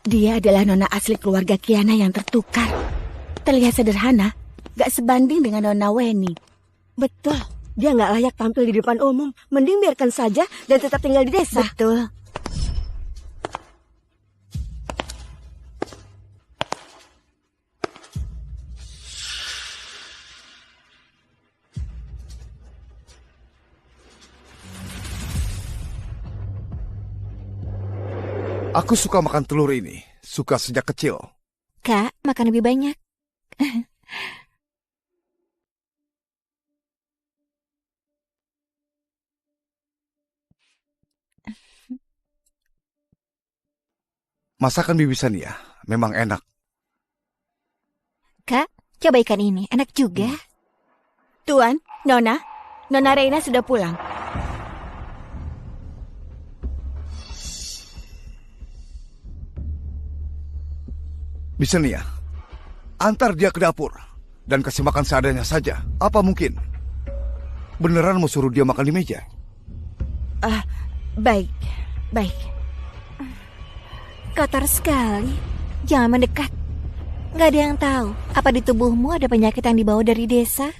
Dia adalah nona asli keluarga Kiana yang tertukar. Terlihat sederhana, gak sebanding dengan nona Weni. Betul, dia gak layak tampil di depan umum. Mending biarkan saja dan tetap tinggal di desa. Betul. Aku suka makan telur ini. Suka sejak kecil. Kak, makan lebih banyak. Masakan Bibi Sania memang enak. Kak, coba ikan ini. Enak juga. Tuan, Nona Reina sudah pulang. Bisania, antar dia ke dapur dan kasih makan seadanya saja. Apa mungkin? Beneran mau suruh dia makan di meja? Baik. Kotor sekali. Jangan mendekat. Gak ada yang tahu apa di tubuhmu ada penyakit yang dibawa dari desa.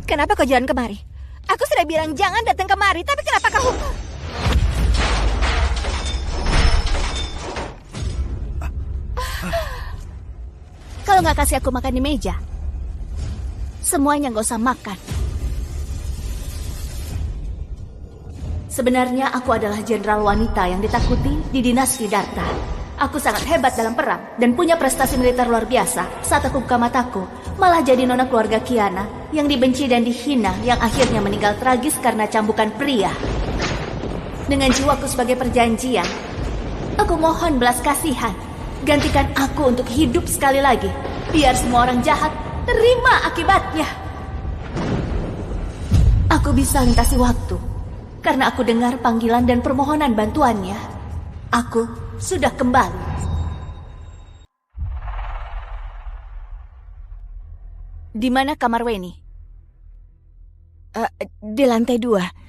Kenapa kau jalan kemari? Aku sudah bilang jangan datang kemari, tapi kenapa kau... Kalau nggak kasih aku makan di meja, semuanya nggak usah makan. Sebenarnya aku adalah jenderal wanita yang ditakuti di dinasti Darta. Aku sangat hebat dalam perang dan punya prestasi militer luar biasa. Saat aku buka mataku, malah jadi nona keluarga Kiana yang dibenci dan dihina, yang akhirnya meninggal tragis karena cambukan pria. Dengan jiwaku sebagai perjanjian, aku mohon belas kasihan. Gantikan aku untuk hidup sekali lagi. Biar semua orang jahat terima akibatnya. Aku bisa lintasi waktu karena aku dengar panggilan dan permohonan bantuannya. Aku sudah kembali. Di mana kamar Weni? Di lantai 2.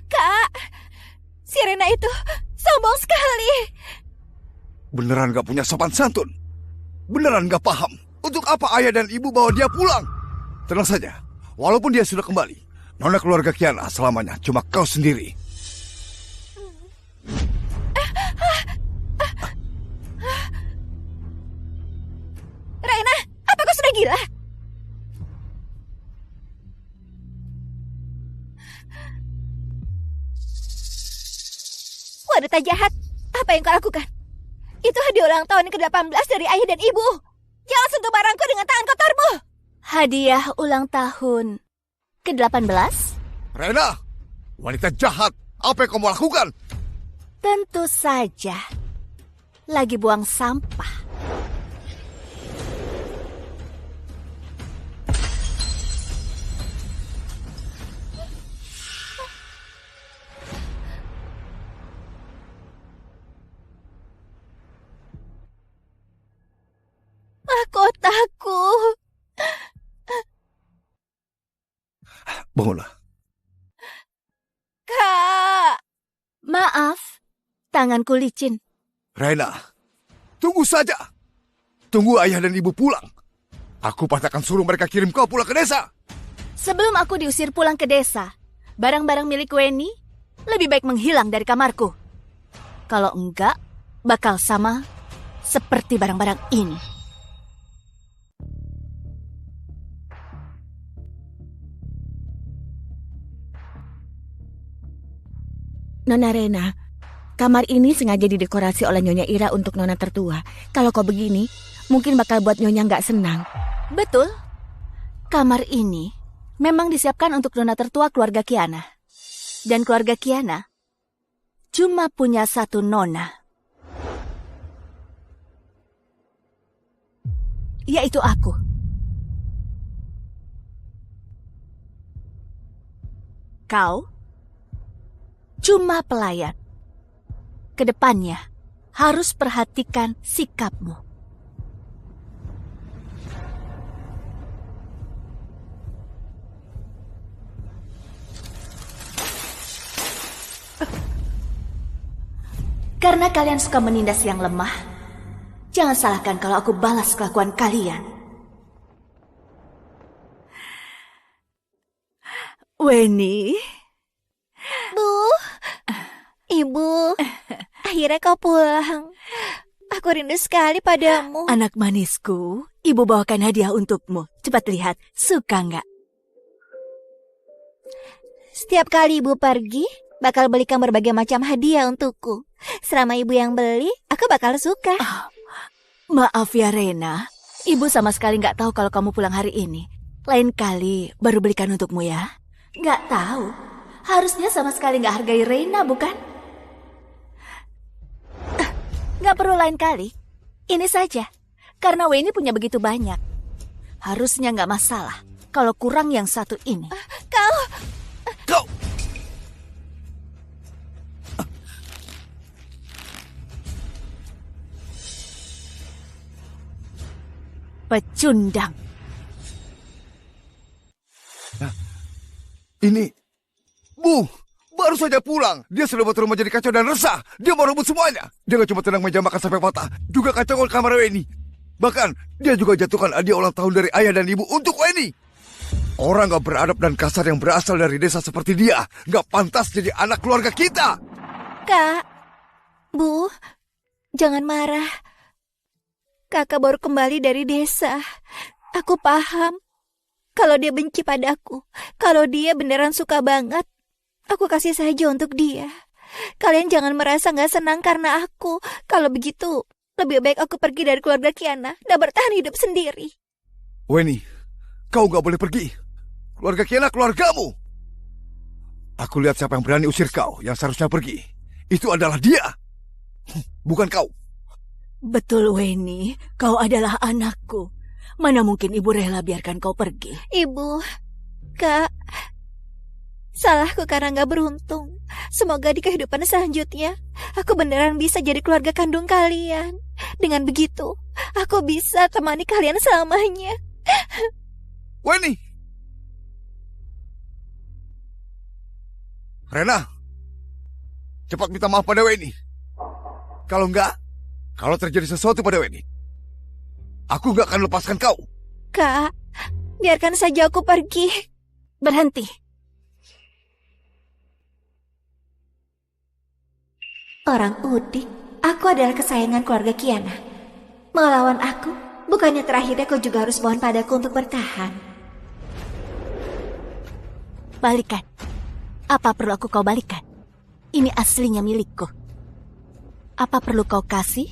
Kak, si Rena itu sombong sekali. Beneran gak punya sopan santun? Beneran gak paham? Untuk apa ayah dan ibu bawa dia pulang? Tenang saja, walaupun dia sudah kembali, nona keluarga Kiana selamanya cuma kau sendiri. Rena, apa kau sudah gila? Wanita jahat, apa yang kau lakukan? Itu hadiah ulang tahun ke-18 dari ayah dan ibu. Jangan sentuh barangku dengan tangan kotormu. Hadiah ulang tahun ke-18? Rena, wanita jahat, apa yang kamu lakukan? Tentu saja. Lagi buang sampah. Mahkotaku. Bangunlah. Kak. Maaf, tanganku licin. Rena, tunggu saja. Tunggu ayah dan ibu pulang. Aku pasti akan suruh mereka kirim kau pulang ke desa. Sebelum aku diusir pulang ke desa, barang-barang milik Weni lebih baik menghilang dari kamarku. Kalau enggak, bakal sama seperti barang-barang ini. Nona Rena, kamar ini sengaja didekorasi oleh Nyonya Ira untuk nona tertua. Kalau kau begini, mungkin bakal buat Nyonya nggak senang. Betul. Kamar ini memang disiapkan untuk nona tertua keluarga Kiana. Dan keluarga Kiana cuma punya satu nona. Yaitu aku. Kau cuma pelayan. Kedepannya harus perhatikan sikapmu. Karena kalian suka menindas yang lemah, jangan salahkan kalau aku balas kelakuan kalian. Weni, Bu, Ibu, akhirnya kau pulang. Aku rindu sekali padamu. anak manisku, ibu bawakan hadiah untukmu. Cepat lihat, suka nggak? Setiap kali ibu pergi, bakal belikan berbagai macam hadiah untukku. Selama ibu yang beli, aku bakal suka. Maaf ya Rena, ibu sama sekali nggak tahu kalau kamu pulang hari ini. Lain kali baru belikan untukmu ya. Nggak tahu. Harusnya sama sekali nggak hargai Reina, bukan? Nggak perlu lain kali. Ini saja, karena Weni punya begitu banyak. Harusnya nggak masalah kalau kurang yang satu ini. Kau, Kau! Pecundang. Ini... Bu, baru saja pulang. Dia sudah buat rumah jadi kacau dan resah. Dia mau rebut semuanya. Dia gak cuma tenang meja makan sampai patah, juga kacau kamar Weni. Bahkan, dia juga jatuhkan hadiah ulang tahun dari ayah dan ibu untuk Weni. Orang gak beradab dan kasar yang berasal dari desa seperti dia gak pantas jadi anak keluarga kita. Kak, Bu, jangan marah. Kakak baru kembali dari desa. Aku paham kalau dia benci padaku. Kalau dia beneran suka banget, aku kasih saja untuk dia. Kalian jangan merasa gak senang karena aku. Kalau begitu, lebih baik aku pergi dari keluarga Kiana dan bertahan hidup sendiri. Weni, kau gak boleh pergi. Keluarga Kiana keluargamu. Aku lihat siapa yang berani usir kau. Yang seharusnya pergi itu adalah dia, bukan kau. Betul Weni, kau adalah anakku. Mana mungkin ibu rela biarkan kau pergi. Ibu, Kak, salahku karena gak beruntung. Semoga di kehidupan selanjutnya, aku beneran bisa jadi keluarga kandung kalian. Dengan begitu, aku bisa temani kalian selamanya. Weni! Rena, cepat minta maaf pada Weni. Kalau enggak, kalau terjadi sesuatu pada Weni, aku enggak akan lepaskan kau. Kak, biarkan saja aku pergi. Berhenti. Orang udik, aku adalah kesayangan keluarga Kiana. Melawan aku, bukannya terakhirnya kau juga harus mohon padaku untuk bertahan. Balikan. Apa perlu kau balikan? Ini aslinya milikku. Apa perlu kau kasih?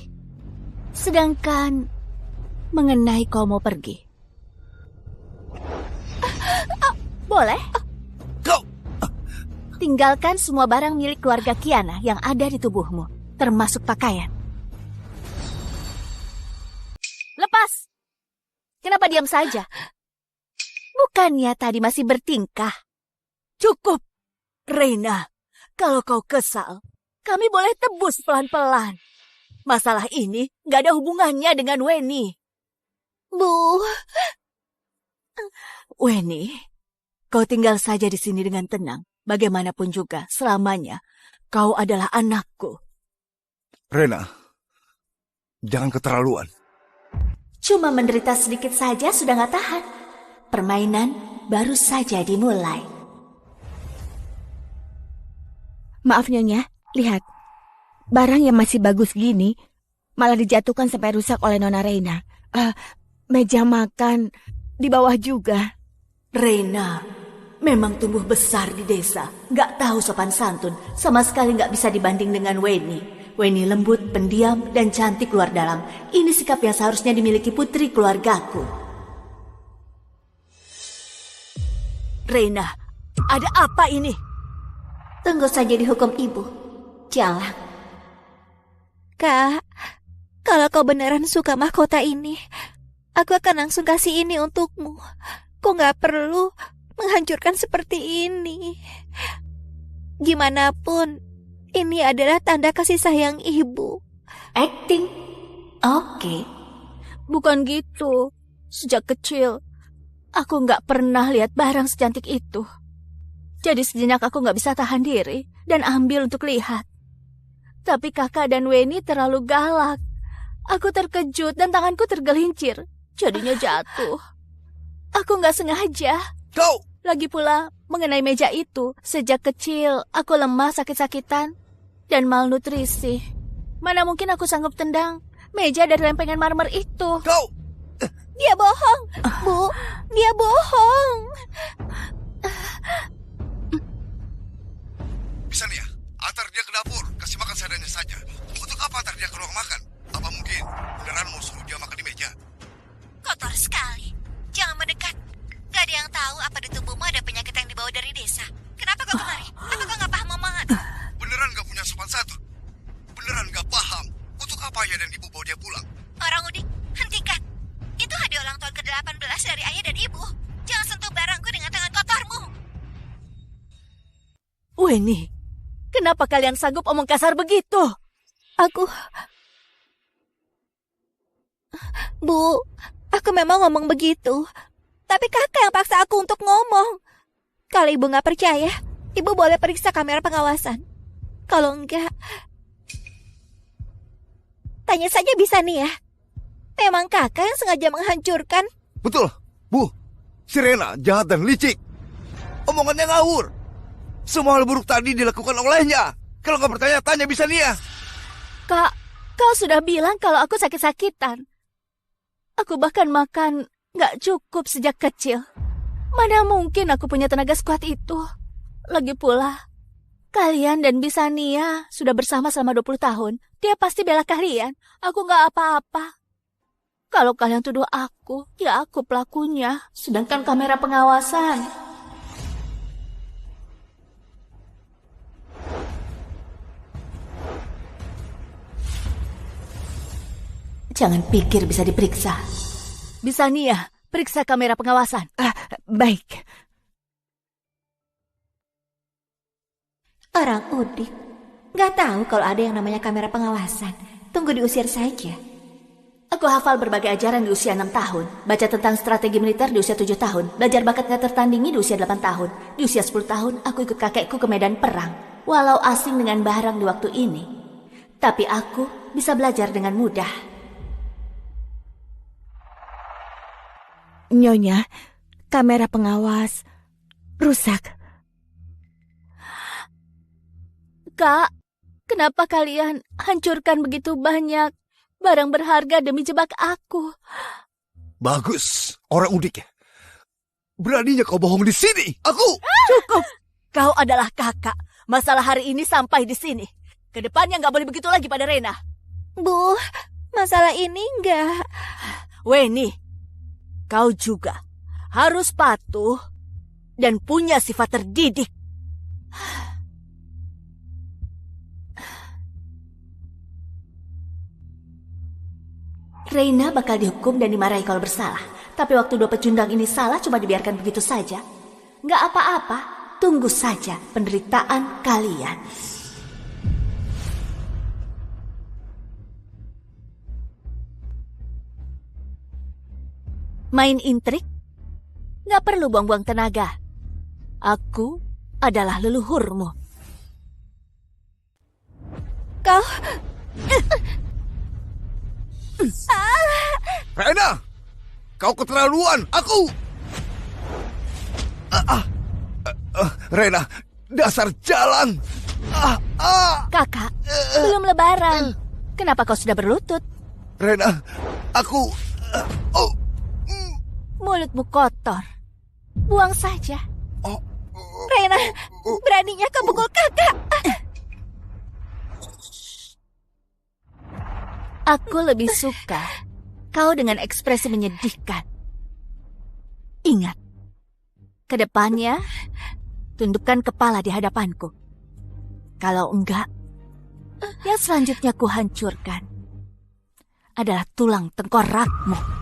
Sedangkan mengenai kau mau pergi. Boleh? Kau! Tinggalkan semua barang milik keluarga Kiana yang ada di tubuhmu, termasuk pakaian. Lepas! Kenapa diam saja? Bukannya tadi masih bertingkah? Cukup, Reina. Kalau kau kesal, kami boleh tebus pelan-pelan. Masalah ini gak ada hubungannya dengan Weni. Bu, Weni, kau tinggal saja di sini dengan tenang. Bagaimanapun juga, selamanya kau adalah anakku. Rena, jangan keterlaluan. Cuma menderita sedikit saja sudah gak tahan. Permainan baru saja dimulai. Maaf Nyonya, lihat. Barang yang masih bagus gini malah dijatuhkan sampai rusak oleh Nona Reina. Meja makan di bawah juga. Reina memang tumbuh besar di desa. Gak tahu sopan santun. Sama sekali gak bisa dibanding dengan Weni. Weni lembut, pendiam, dan cantik luar dalam. Ini sikap yang seharusnya dimiliki putri keluargaku. Reina, ada apa ini? tunggu saja dihukum ibu. Jalan. Kak, kalau kau beneran suka mahkota ini, aku akan langsung kasih ini untukmu. Kau gak perlu menghancurkan seperti ini. Gimana pun, ini adalah tanda kasih sayang ibu. Acting? Oke. Bukan gitu. Sejak kecil, aku gak pernah lihat barang secantik itu. Jadi sejenak aku gak bisa tahan diri dan ambil untuk lihat. Tapi kakak dan Weni terlalu galak. Aku terkejut dan tanganku tergelincir. Jadinya jatuh. Aku nggak sengaja. Kau! Lagi pula, mengenai meja itu, sejak kecil aku lemah sakit-sakitan dan malnutrisi. Mana mungkin aku sanggup tendang meja dari lempengan marmer itu. Kau! Dia bohong, Bu. Dia bohong. Bisa nih ya, antar dia ke dapur, kasih makan seadanya saja. Untuk apa antar dia ke ruang makan? Apa mungkin beneran mau suruh dia makan di meja? Kotor sekali. Jangan mendekat. Gak ada yang tahu apa di tubuhmu ada penyakit yang dibawa dari desa. Kenapa kau kemari? Apa kau gak paham omongan? Beneran gak punya sopan santun? Beneran gak paham? Untuk apa ayah dan ibu bawa dia pulang? Orang udik, hentikan. Itu hadiah ulang tahun ke-18 dari ayah dan ibu. Jangan sentuh barangku dengan tangan kotormu. Weni, kenapa kalian sanggup omong kasar begitu? Bu, aku memang ngomong begitu. Tapi kakak yang paksa aku untuk ngomong. Kalau ibu gak percaya, ibu boleh periksa kamera pengawasan. Kalau enggak, tanya saja bisa nih ya. Memang kakak yang sengaja menghancurkan. Betul, Bu. Si Rena jahat dan licik. Omongannya ngawur. Semua hal buruk tadi dilakukan olehnya. Kalau nggak bertanya, tanya bisa nih ya. Kak, kau sudah bilang kalau aku sakit-sakitan. Aku bahkan makan nggak cukup sejak kecil. Mana mungkin aku punya tenaga sekuat itu. Lagi pula, kalian dan Bisania sudah bersama selama 20 tahun. Dia pasti bela kalian. Aku nggak apa-apa. Kalau kalian tuduh aku, ya aku pelakunya. Sedangkan kamera pengawasan. Jangan pikir bisa diperiksa. Bisania, periksa kamera pengawasan. Baik. Orang udik gak tahu kalau ada yang namanya kamera pengawasan. Tunggu diusir saja. Aku hafal berbagai ajaran di usia 6 tahun. Baca tentang strategi militer di usia 7 tahun. Belajar bakat gak tertandingi di usia 8 tahun. Di usia 10 tahun, aku ikut kakekku ke medan perang. Walau asing dengan barang di waktu ini. Tapi aku bisa belajar dengan mudah. Nyonya, kamera pengawas rusak. Kak, kenapa kalian hancurkan begitu banyak barang berharga demi jebak aku? Bagus, orang udik ya. Beraninya kau bohong di sini. Aku. Cukup. Kau adalah kakak. Masalah hari ini sampai di sini. Kedepannya nggak boleh begitu lagi pada Rena. Bu, masalah ini enggak. Weni, kau juga harus patuh dan punya sifat terdidik. Reina bakal dihukum dan dimarahi kalau bersalah. Tapi waktu 2 pecundang ini salah cuma dibiarkan begitu saja. Nggak apa-apa, tunggu saja penderitaan kalian. Main intrik? Nggak perlu buang-buang tenaga. Aku adalah leluhurmu. Kau... Rena, kau keterlaluan. Aku. Rena, dasar jalan. Kakak, belum lebaran. Kenapa kau sudah berlutut? Rena, aku. Mulutmu kotor. Buang saja. Rena, beraninya kau pukul kakak. Aku lebih suka kau dengan ekspresi menyedihkan. Ingat, kedepannya tundukkan kepala di hadapanku. Kalau enggak, yang selanjutnya ku hancurkan adalah tulang tengkorakmu.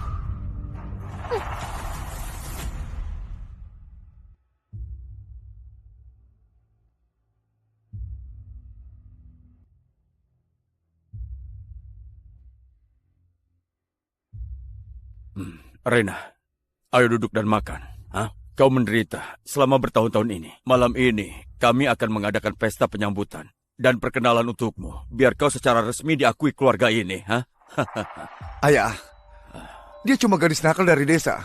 Rena, ayo duduk dan makan. Kau menderita selama bertahun-tahun ini. Malam ini, kami akan mengadakan pesta penyambutan. Dan perkenalan untukmu, biar kau secara resmi diakui keluarga ini, ha? Ayah, dia cuma gadis nakal dari desa.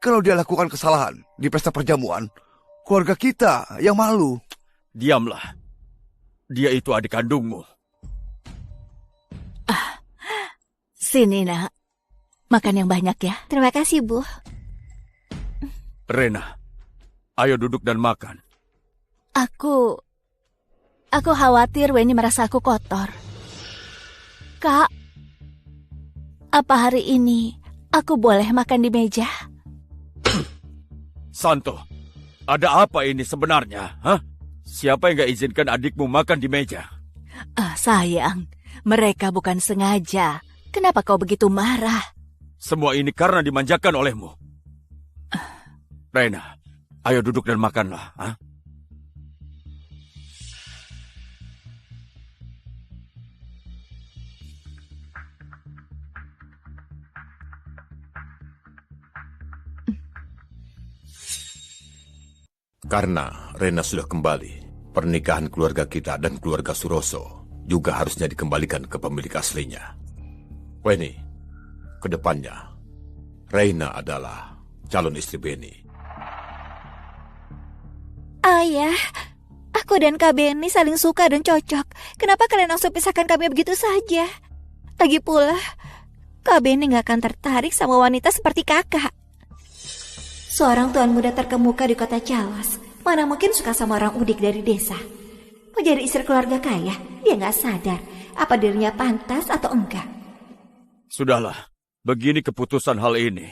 Kalau dia lakukan kesalahan di pesta perjamuan, keluarga kita yang malu. Diamlah. Dia itu adik kandungmu. Sini, nak. Makan yang banyak ya. Terima kasih, Bu. Rena, ayo duduk dan makan. Aku khawatir Weni merasa aku kotor. Kak, apa hari ini aku boleh makan di meja? Santo, ada apa ini sebenarnya, ha? Siapa yang gak izinkan adikmu makan di meja? Sayang, mereka bukan sengaja. Kenapa kau begitu marah? Semua ini karena dimanjakan olehmu. Rena, ayo duduk dan makanlah, ha? Karena Rena sudah kembali, pernikahan keluarga kita dan keluarga Suroso juga harusnya dikembalikan ke pemilik aslinya. Weni, kedepannya, Rena adalah calon istri Beni. Ayah, aku dan Kak Beni saling suka dan cocok. Kenapa kalian langsung pisahkan kami begitu saja? Lagi pula, Kak Beni gak akan tertarik sama wanita seperti kakak. Seorang tuan muda terkemuka di kota Cawas, mana mungkin suka sama orang udik dari desa. Mau jadi istri keluarga kaya, dia gak sadar apa dirinya pantas atau enggak. Sudahlah, begini keputusan hal ini.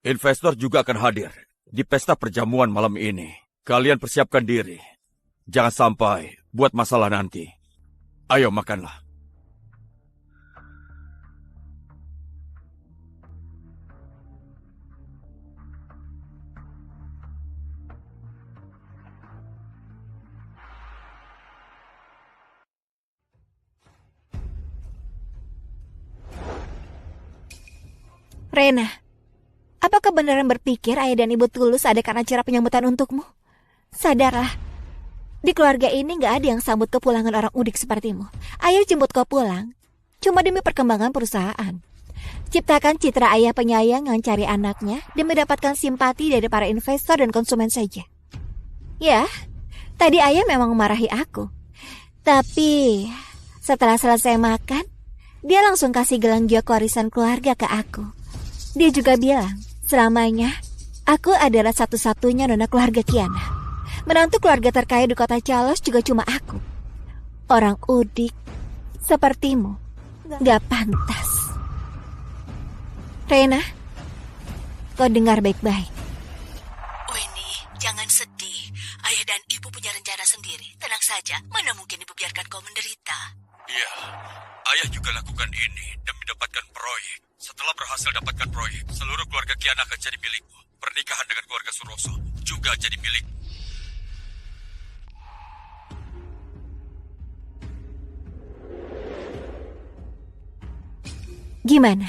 Investor juga akan hadir di pesta perjamuan malam ini. Kalian persiapkan diri. Jangan sampai buat masalah nanti. Ayo makanlah. Rena, apakah beneran berpikir ayah dan ibu tulus adakan acara penyambutan untukmu? Sadarlah, di keluarga ini gak ada yang sambut kepulangan orang udik sepertimu. Ayah jemput kau pulang, cuma demi perkembangan perusahaan. Ciptakan citra ayah penyayang yang cari anaknya dan mendapatkan simpati dari para investor dan konsumen saja. Ya, tadi ayah memang memarahi aku. Tapi, setelah selesai makan, dia langsung kasih gelang giok warisan keluarga ke aku. Dia juga bilang, selamanya aku adalah satu-satunya nona keluarga Kiana. Menantu keluarga terkaya di kota Calos juga cuma aku. Orang udik sepertimu gak pantas. Rena, kau dengar baik-baik. Weni, jangan sedih. Ayah dan ibu punya rencana sendiri. Tenang saja, mana mungkin ibu biarkan kau menderita. Iya, ayah juga lakukan ini demi mendapatkan proyek. Setelah berhasil dapatkan proyek, seluruh keluarga Kiana akan jadi milikmu. Pernikahan dengan keluarga Suroso juga jadi milikmu. Gimana?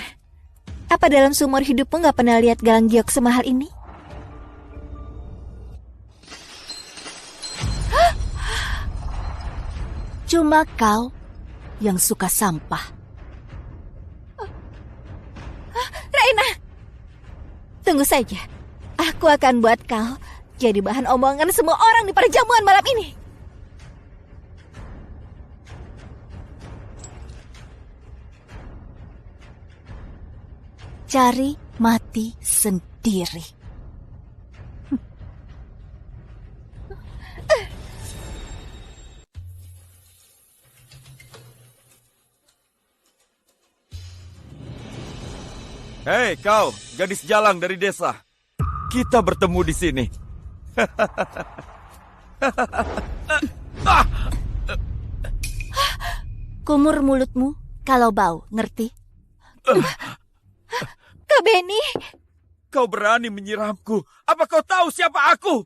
Apa dalam seumur hidupmu gak pernah lihat gelang giok semahal ini? Cuma kau yang suka sampah. Raina, tunggu saja. Aku akan buat kau jadi bahan omongan semua orang di perjamuan malam ini. Cari mati sendiri. Hei kau, gadis jalang dari desa. Kita bertemu di sini. Kumur mulutmu kalau bau, ngerti? Kak Beni, Kau berani menyiramku. Apa kau tahu siapa aku?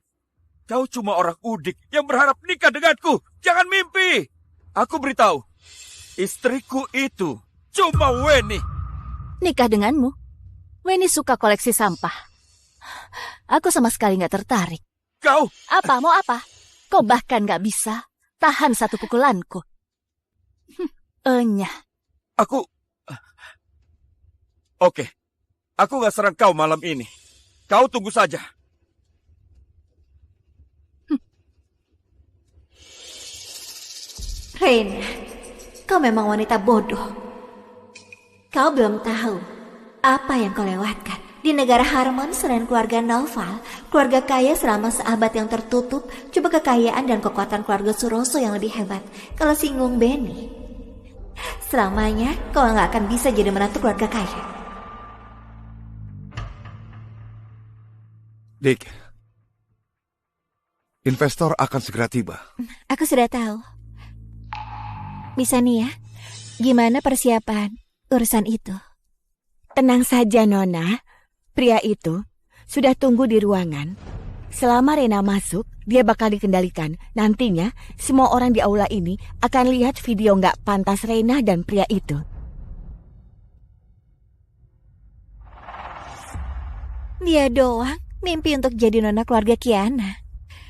Kau cuma orang udik yang berharap nikah denganku. Jangan mimpi. Aku beritahu, istriku itu cuma Weni. Nikah denganmu? Weni suka koleksi sampah. Aku sama sekali gak tertarik. Kau... Apa, mau apa? Kau bahkan gak bisa tahan satu pukulanku. E-nya. Oke, aku nggak serang kau malam ini. Kau tunggu saja. Reina, kau memang wanita bodoh. Kau belum tahu apa yang kau lewatkan. Di negara Harmon selain keluarga Naufal, keluarga kaya selama seabad yang tertutup, coba kekayaan dan kekuatan keluarga Suroso yang lebih hebat. Kalau singgung Benny, selamanya kau nggak akan bisa jadi menantu keluarga kaya. Dick, investor akan segera tiba. Aku sudah tahu. Bisa nih ya, gimana persiapan urusan itu? Tenang saja, Nona. Pria itu sudah tunggu di ruangan. Selama Rena masuk, dia bakal dikendalikan. Nantinya, semua orang di aula ini akan lihat video nggak pantas Rena dan pria itu. Dia doang mimpi untuk jadi nona keluarga Kiana.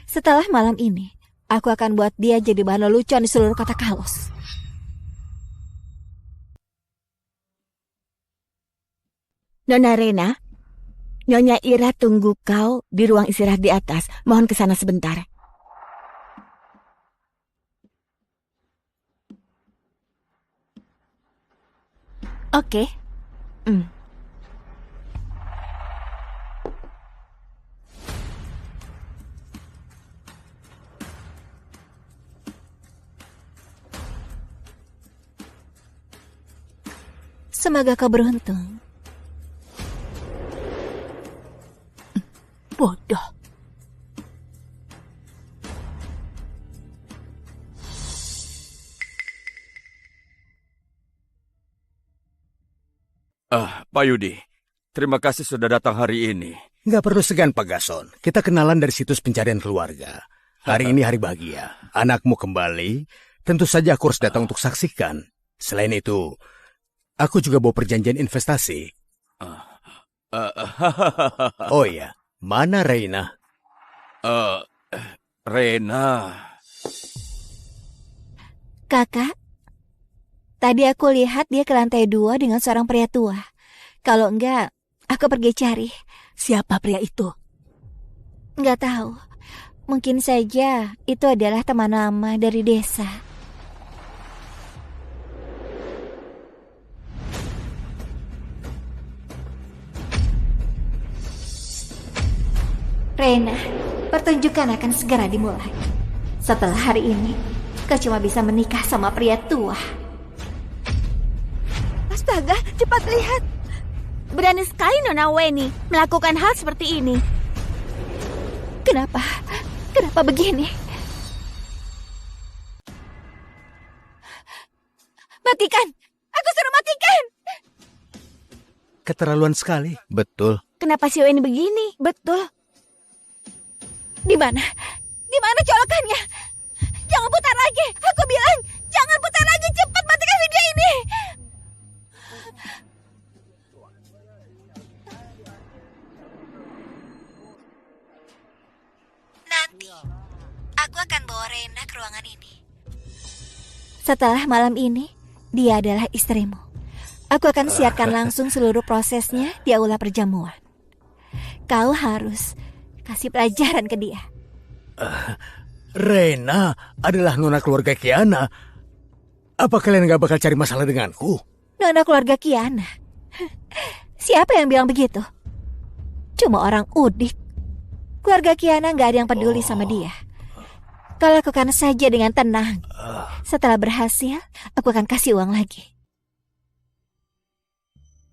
Setelah malam ini, aku akan buat dia jadi bahan lelucon di seluruh kota Kalos. Nona Rena, Nyonya Ira tunggu kau di ruang istirahat di atas. Mohon ke sana sebentar. Oke. Semoga kau beruntung. Bodoh. Pak Yudi, terima kasih sudah datang hari ini. Nggak perlu segan, Pak Gason. Kita kenalan dari situs pencarian keluarga. Hari ini hari bahagia. Anakmu kembali. Tentu saja aku harus datang untuk saksikan. Selain itu, aku juga bawa perjanjian investasi. Oh iya, mana Reina? Rena. Kakak, tadi aku lihat dia ke lantai 2 dengan seorang pria tua. Kalau enggak, aku pergi cari. Siapa pria itu? Enggak tahu. Mungkin saja itu adalah teman lama dari desa. Reina, pertunjukan akan segera dimulai. Setelah hari ini, kau cuma bisa menikah sama pria tua. Astaga, cepat lihat. Berani sekali Nona Weni melakukan hal seperti ini. Kenapa? Kenapa begini? Matikan! Aku suruh matikan! Keterlaluan sekali. Betul. Kenapa si Weni begini? Betul. Di mana? Di mana colokannya? Jangan putar lagi. Aku bilang, jangan putar lagi. Cepat matikan video ini. Nanti, aku akan bawa Rena ke ruangan ini. Setelah malam ini, dia adalah istrimu. Aku akan siarkan langsung seluruh prosesnya di aula perjamuan. Kau harus kasih pelajaran ke dia. Reina adalah nona keluarga Kiana. Apa kalian gak bakal cari masalah denganku? Nona keluarga Kiana? Siapa yang bilang begitu? Cuma orang udik. Keluarga Kiana gak ada yang peduli sama dia. Kau lakukan saja dengan tenang. Setelah berhasil, aku akan kasih uang lagi.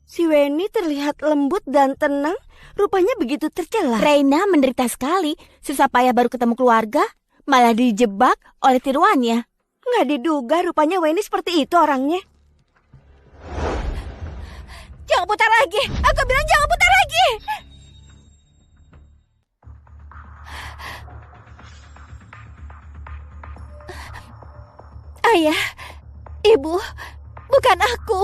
Si Weni terlihat lembut dan tenang. Rupanya begitu tercela. Reina menderita sekali. Susah payah baru ketemu keluarga, malah dijebak oleh tiruannya. Nggak diduga rupanya Weni seperti itu orangnya. Jangan putar lagi. Aku bilang jangan putar lagi. Ayah, Ibu, bukan aku.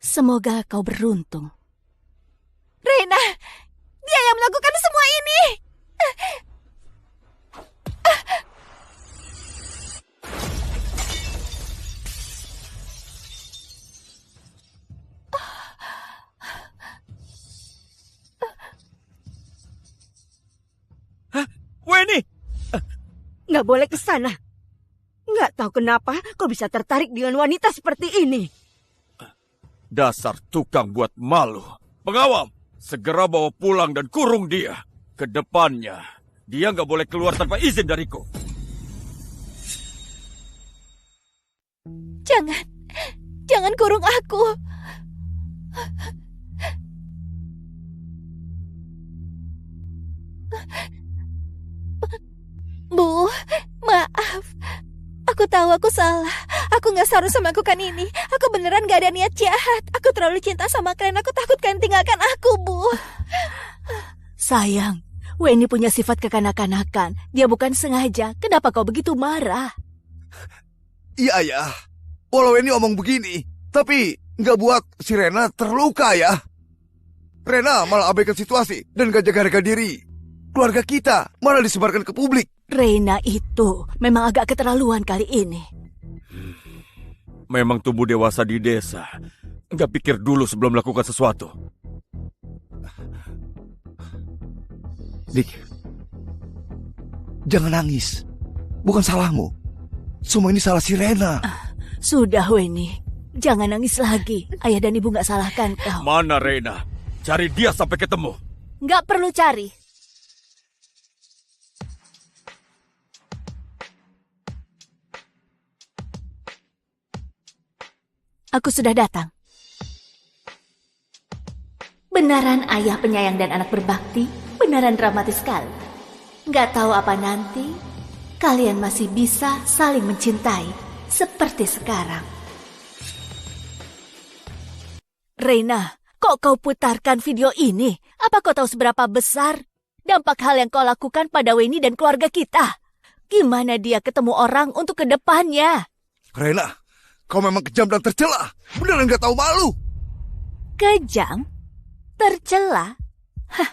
Semoga kau beruntung. Reina, dia yang melakukan semua ini. nggak boleh ke sana. Nggak tahu kenapa kau bisa tertarik dengan wanita seperti ini. Dasar tukang buat malu. Pengawal, segera bawa pulang dan kurung dia. Kedepannya, dia nggak boleh keluar tanpa izin dariku. Jangan kurung aku. Bu, maaf. Aku tahu aku salah. Aku nggak seharusnya melakukan ini. Aku beneran gak ada niat jahat. Aku terlalu cinta sama kalian. Aku takut kalian tinggalkan aku, Bu. Sayang, Weni punya sifat kekanak-kanakan. Dia bukan sengaja. Kenapa kau begitu marah? Iya, Ayah. Walau ini omong begini, tapi nggak buat si Rena terluka ya. Rena malah abaikan situasi dan gak jaga harga diri. Keluarga kita malah disebarkan ke publik. Reina itu memang agak keterlaluan kali ini. Memang tumbuh dewasa di desa. Nggak pikir dulu sebelum melakukan sesuatu. Dik, jangan nangis. Bukan salahmu. Semua ini salah si Rena. Sudah, Weni. Jangan nangis lagi. Ayah dan ibu nggak salahkan kau. Mana Reina? Cari dia sampai ketemu. Nggak perlu cari. Aku sudah datang. Benaran ayah penyayang dan anak berbakti, benaran dramatis sekali. Nggak tahu apa nanti, kalian masih bisa saling mencintai seperti sekarang. Reina, kok kau putarkan video ini? Apa kau tahu seberapa besar dampak hal yang kau lakukan pada Weni dan keluarga kita? Gimana dia ketemu orang untuk kedepannya? Rena, kau memang kejam dan tercela. Beneran nggak tahu malu. Kejam? Tercela? Hah.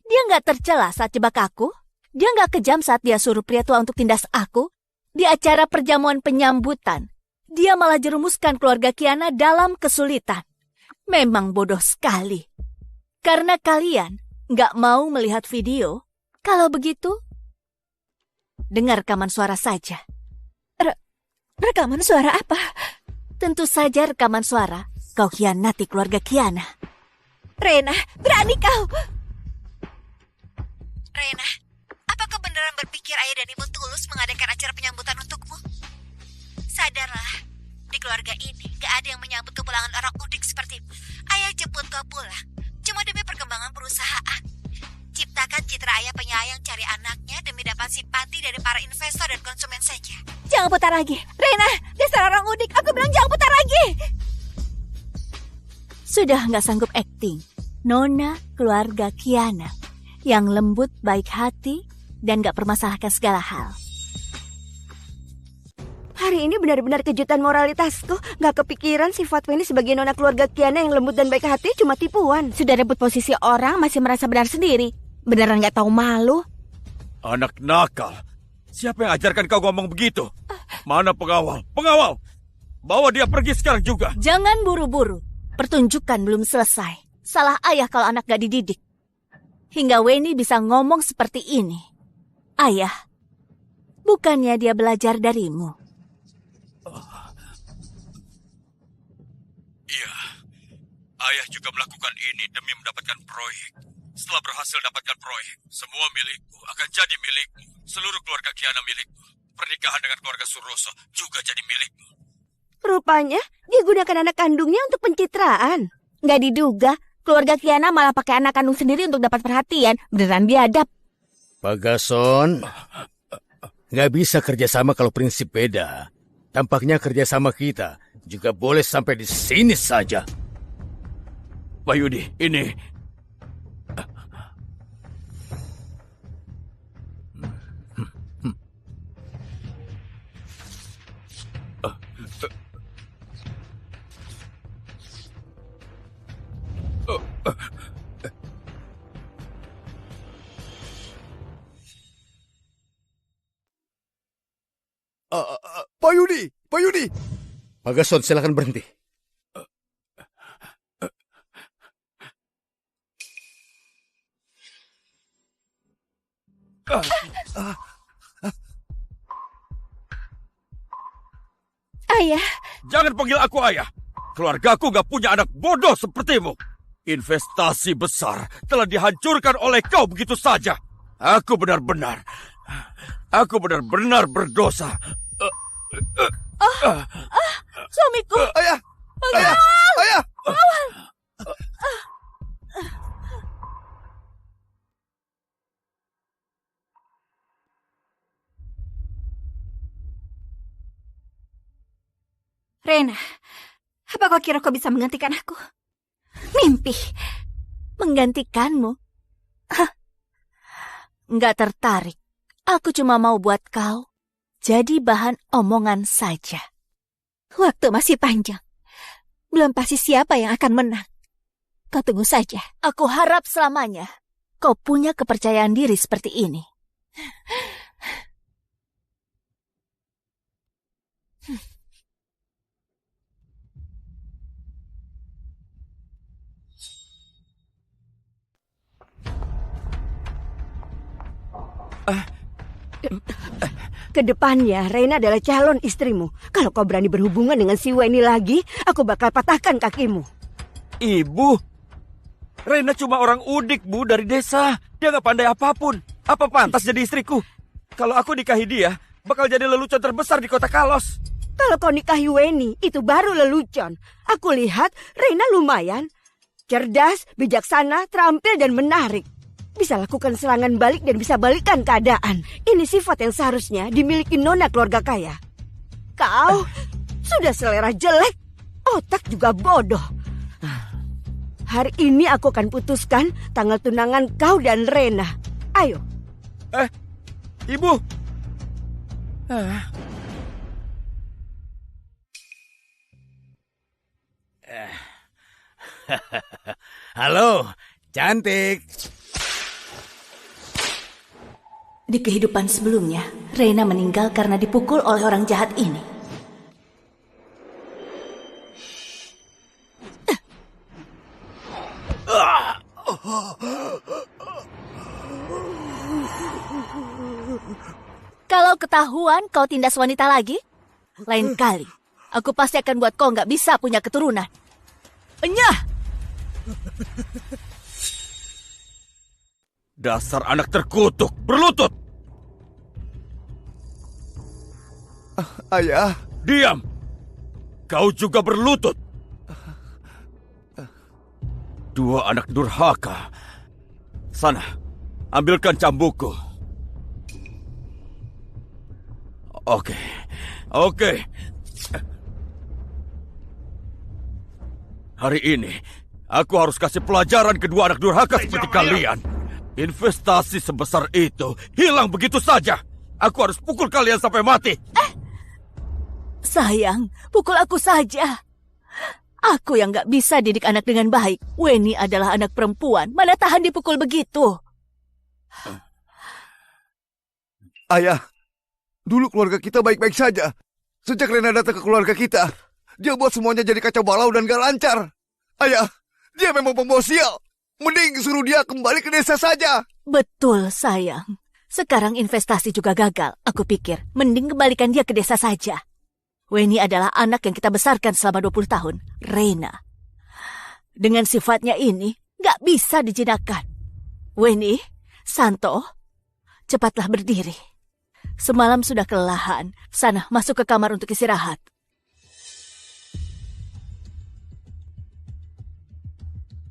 Dia nggak tercela saat jebak aku. Dia nggak kejam saat dia suruh pria tua untuk tindas aku. Di acara perjamuan penyambutan, dia malah jerumuskan keluarga Kiana dalam kesulitan. Memang bodoh sekali. Karena kalian nggak mau melihat video. Kalau begitu, dengar rekaman suara saja. Rekaman suara apa? Tentu saja rekaman suara. Kau khianati keluarga Kiana. Rena, berani kau! Rena, apa kau beneran berpikir ayah dan ibu tulus mengadakan acara penyambutan untukmu? Sadarlah, di keluarga ini gak ada yang menyambut kepulangan orang udik sepertimu. Ayah jemput kau pulang, cuma demi perkembangan perusahaan. Ciptakan citra ayah penyayang cari anaknya demi dapat simpati dari para investor dan konsumen saja. Jangan putar lagi. Rena, dasar orang udik. Aku bilang jangan putar lagi. Sudah nggak sanggup akting. Nona keluarga Kiana yang lembut, baik hati, dan gak permasalahkan segala hal. Hari ini benar-benar kejutan moralitasku. Gak kepikiran sifat Weni sebagai nona keluarga Kiana yang lembut dan baik hati cuma tipuan. Sudah rebut posisi orang masih merasa benar sendiri. Beneran gak tahu malu. Anak nakal. Siapa yang ajarkan kau ngomong begitu? Mana pengawal? Pengawal! Bawa dia pergi sekarang juga. Jangan buru-buru. Pertunjukan belum selesai. Salah ayah kalau anak gak dididik. Hingga Weni bisa ngomong seperti ini. Ayah, bukannya dia belajar darimu? Iya, ayah juga melakukan ini demi mendapatkan proyek. Setelah berhasil dapatkan proyek, semua milikku akan jadi milikmu. Seluruh keluarga Kiana milikmu. Pernikahan dengan keluarga Suroso juga jadi milikmu. Rupanya dia gunakan anak kandungnya untuk pencitraan. Gak diduga, keluarga Kiana malah pakai anak kandung sendiri untuk dapat perhatian. Beneran biadab. Pak Gason, gak bisa kerjasama kalau prinsip beda. Tampaknya kerjasama kita juga boleh sampai di sini saja. Pak Yudi, ini... Pak Yudi, Pak Yudi. Pak Gason, silakan berhenti. Ayah. Jangan panggil aku ayah. Keluargaku gak punya anak bodoh sepertimu. Investasi besar telah dihancurkan oleh kau begitu saja. Aku benar-benar berdosa. Suamiku. Ayah! Ayah! Ayah! Rena, apa kau kira kau bisa menggantikan aku? Mimpi. Menggantikanmu? Nggak tertarik. Aku cuma mau buat kau jadi bahan omongan saja. Waktu masih panjang. Belum pasti siapa yang akan menang. Kau tunggu saja. Aku harap selamanya kau punya kepercayaan diri seperti ini. Kedepannya, Reina adalah calon istrimu. Kalau kau berani berhubungan dengan si Weni lagi, aku bakal patahkan kakimu. Ibu, Rena cuma orang udik, Bu, dari desa. Dia gak pandai apapun. Apa pantas jadi istriku? Kalau aku nikahi dia, bakal jadi lelucon terbesar di kota Kalos. Kalau kau nikahi Weni, itu baru lelucon. Aku lihat Reina lumayan. Cerdas, bijaksana, terampil, dan menarik. Bisa lakukan serangan balik dan bisa balikan keadaan. Ini sifat yang seharusnya dimiliki nona keluarga kaya. Kau sudah selera jelek, otak juga bodoh. Hari ini aku akan putuskan tanggal tunangan kau dan Rena. Ayo. Ibu. Halo, cantik. Di kehidupan sebelumnya, Reina meninggal karena dipukul oleh orang jahat ini. Kalau ketahuan kau tindas wanita lagi, lain kali aku pasti akan buat kau nggak bisa punya keturunan. Enyah! Dasar anak terkutuk, berlutut! Ayah! Diam! Kau juga berlutut! Dua anak durhaka. Sana, ambilkan cambukku. Oke. Hari ini, aku harus kasih pelajaran kedua anak durhaka seperti kalian. Investasi sebesar itu hilang begitu saja. Aku harus pukul kalian sampai mati. Sayang, pukul aku saja. Aku yang gak bisa didik anak dengan baik. Weni adalah anak perempuan. Mana tahan dipukul begitu? Ayah, dulu keluarga kita baik-baik saja. Sejak Rena datang ke keluarga kita, dia buat semuanya jadi kacau balau dan gak lancar. Ayah, dia memang pembawa sial. Mending suruh dia kembali ke desa saja. Betul, sayang. Sekarang investasi juga gagal. Aku pikir, mending kembalikan dia ke desa saja. Weni adalah anak yang kita besarkan selama 20 tahun. Reina. Dengan sifatnya ini, gak bisa dijinakkan. Weni, Santo, cepatlah berdiri. Semalam sudah kelelahan. Sana, masuk ke kamar untuk istirahat.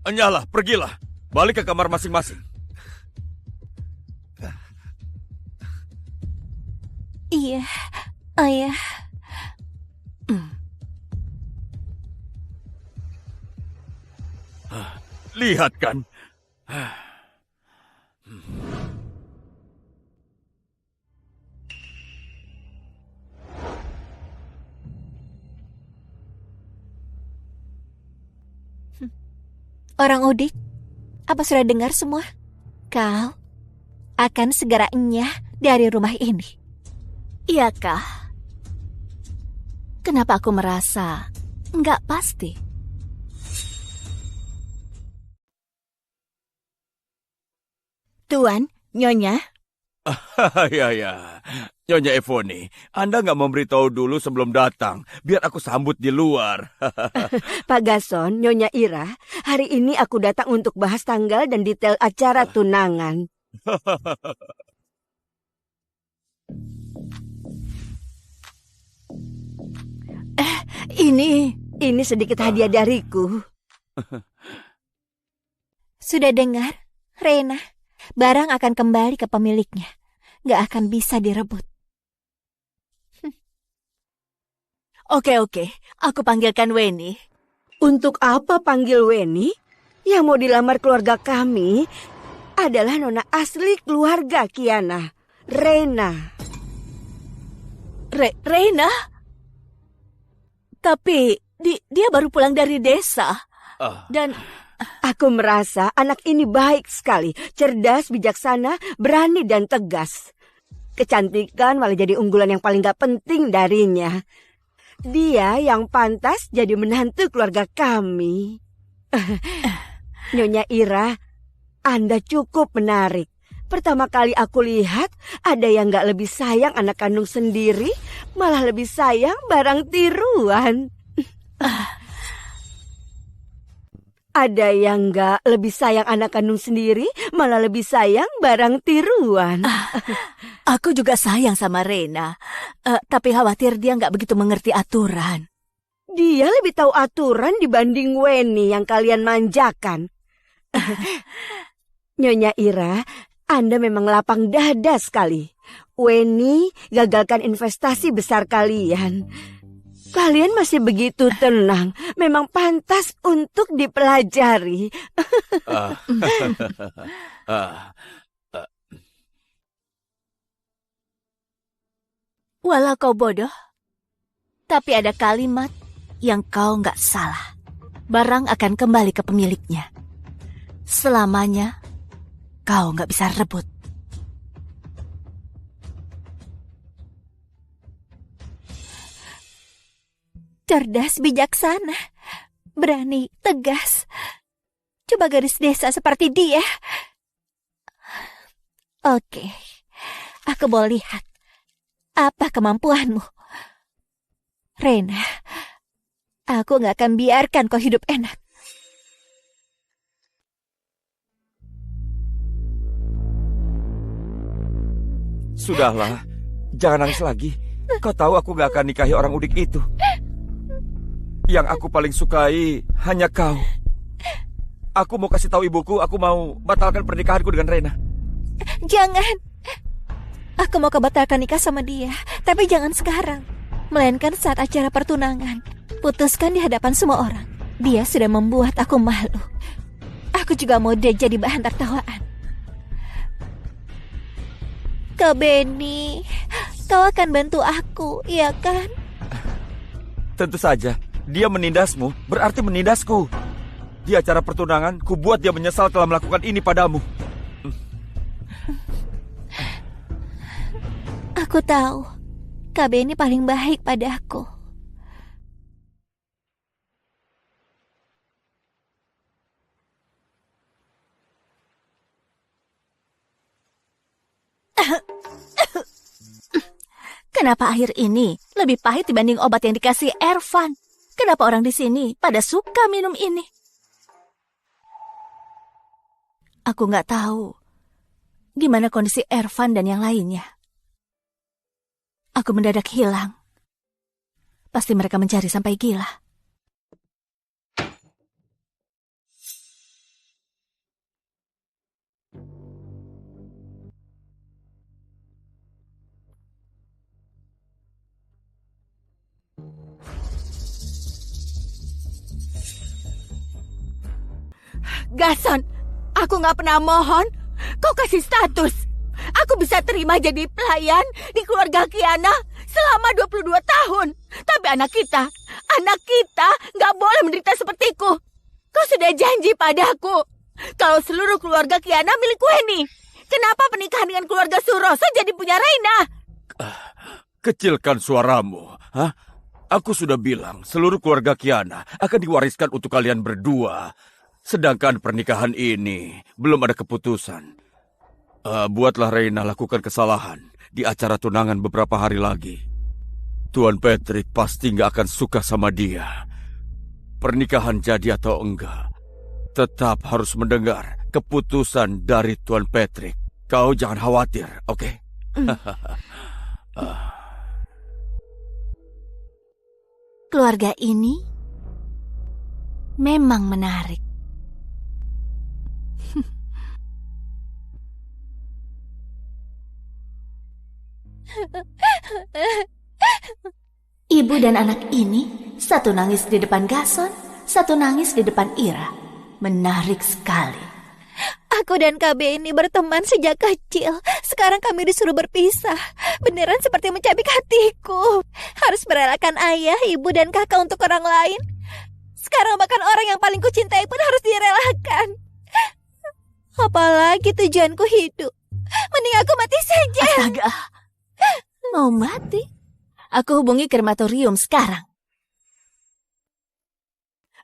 Enyalah, pergilah. Balik ke kamar masing-masing. Iya, Ayah. Lihat kan? Orang udik, apa sudah dengar semua? Kau akan segera enyah dari rumah ini. Iyakah? Kenapa aku merasa nggak pasti? Tuan, Nyonya, Ya. Nyonya Evoni, Anda nggak memberitahu dulu sebelum datang, biar aku sambut di luar. Pak Gason, Nyonya Ira, hari ini aku datang untuk bahas tanggal dan detail acara tunangan. Ini sedikit hadiah dariku. Sudah dengar, Rena? Barang akan kembali ke pemiliknya. Gak akan bisa direbut. Oke, aku panggilkan Weni. Untuk apa panggil Weni? Yang mau dilamar keluarga kami adalah nona asli keluarga Kiana, Rena. Rena? Tapi dia baru pulang dari desa. Dan aku merasa anak ini baik sekali, cerdas, bijaksana, berani dan tegas. Kecantikan malah jadi unggulan yang paling gak penting darinya. Dia yang pantas jadi menantu keluarga kami. Nyonya Ira, Anda cukup menarik. Pertama kali aku lihat ada yang gak lebih sayang anak kandung sendiri, malah lebih sayang barang tiruan. Ada yang gak lebih sayang anak kandung sendiri, malah lebih sayang barang tiruan. aku juga sayang sama Rena. Tapi khawatir dia nggak begitu mengerti aturan. Dia lebih tahu aturan dibanding Weni yang kalian manjakan. Nyonya Ira, Anda memang lapang dada sekali. Weni gagalkan investasi besar kalian. Kalian masih begitu tenang. Memang pantas untuk dipelajari. Walau kau bodoh, tapi ada kalimat yang kau nggak salah. Barang akan kembali ke pemiliknya. Selamanya kau nggak bisa rebut. Cerdas, bijaksana, berani, tegas. Coba gadis desa seperti dia. Oke, aku mau lihat. Apa kemampuanmu? Rena, aku gak akan biarkan kau hidup enak. Sudahlah, jangan nangis lagi. Kau tahu aku gak akan nikahi orang udik itu. Yang aku paling sukai hanya kau. Aku mau kasih tahu ibuku, aku mau batalkan pernikahanku dengan Rena. Jangan. Aku mau kebatalkan nikah sama dia, tapi jangan sekarang. Melainkan saat acara pertunangan. Putuskan di hadapan semua orang. Dia sudah membuat aku malu. Aku juga mau dia jadi bahan tertawaan. Kak Benny, kau akan bantu aku, iya kan? Tentu saja. Dia menindasmu, berarti menindasku. Di acara pertunangan, ku buat dia menyesal telah melakukan ini padamu. Aku tahu, Kak Benny paling baik padaku. Kenapa air ini lebih pahit dibanding obat yang dikasih Ervan? Kenapa orang di sini pada suka minum ini? Aku nggak tahu gimana kondisi Ervan dan yang lainnya. Aku mendadak hilang. Pasti mereka mencari sampai gila. Gason, aku gak pernah mohon kau kasih status. Aku bisa terima jadi pelayan di keluarga Kiana selama 22 tahun. Tapi anak kita gak boleh menderita sepertiku. Kau sudah janji padaku kalau seluruh keluarga Kiana milik Weni. Kenapa pernikahan dengan keluarga Suroso jadi punya Reina? Kecilkan suaramu. Hah? Aku sudah bilang seluruh keluarga Kiana akan diwariskan untuk kalian berdua. Sedangkan pernikahan ini belum ada keputusan. Buatlah Reina lakukan kesalahan di acara tunangan beberapa hari lagi. Tuan Patrick pasti nggak akan suka sama dia. Pernikahan jadi atau enggak, tetap harus mendengar keputusan dari Tuan Patrick. Kau jangan khawatir, oke? Keluarga ini memang menarik. Ibu dan anak ini, satu nangis di depan Gason, satu nangis di depan Ira. Menarik sekali. Aku dan KB ini berteman sejak kecil. Sekarang kami disuruh berpisah. Beneran seperti mencabik hatiku. Harus merelakan ayah, ibu, dan kakak untuk orang lain. Sekarang bahkan orang yang paling kucintai pun harus direlakan. Apalagi tujuanku hidup. Mending aku mati saja. Astaga, mau mati? Aku hubungi krematorium sekarang.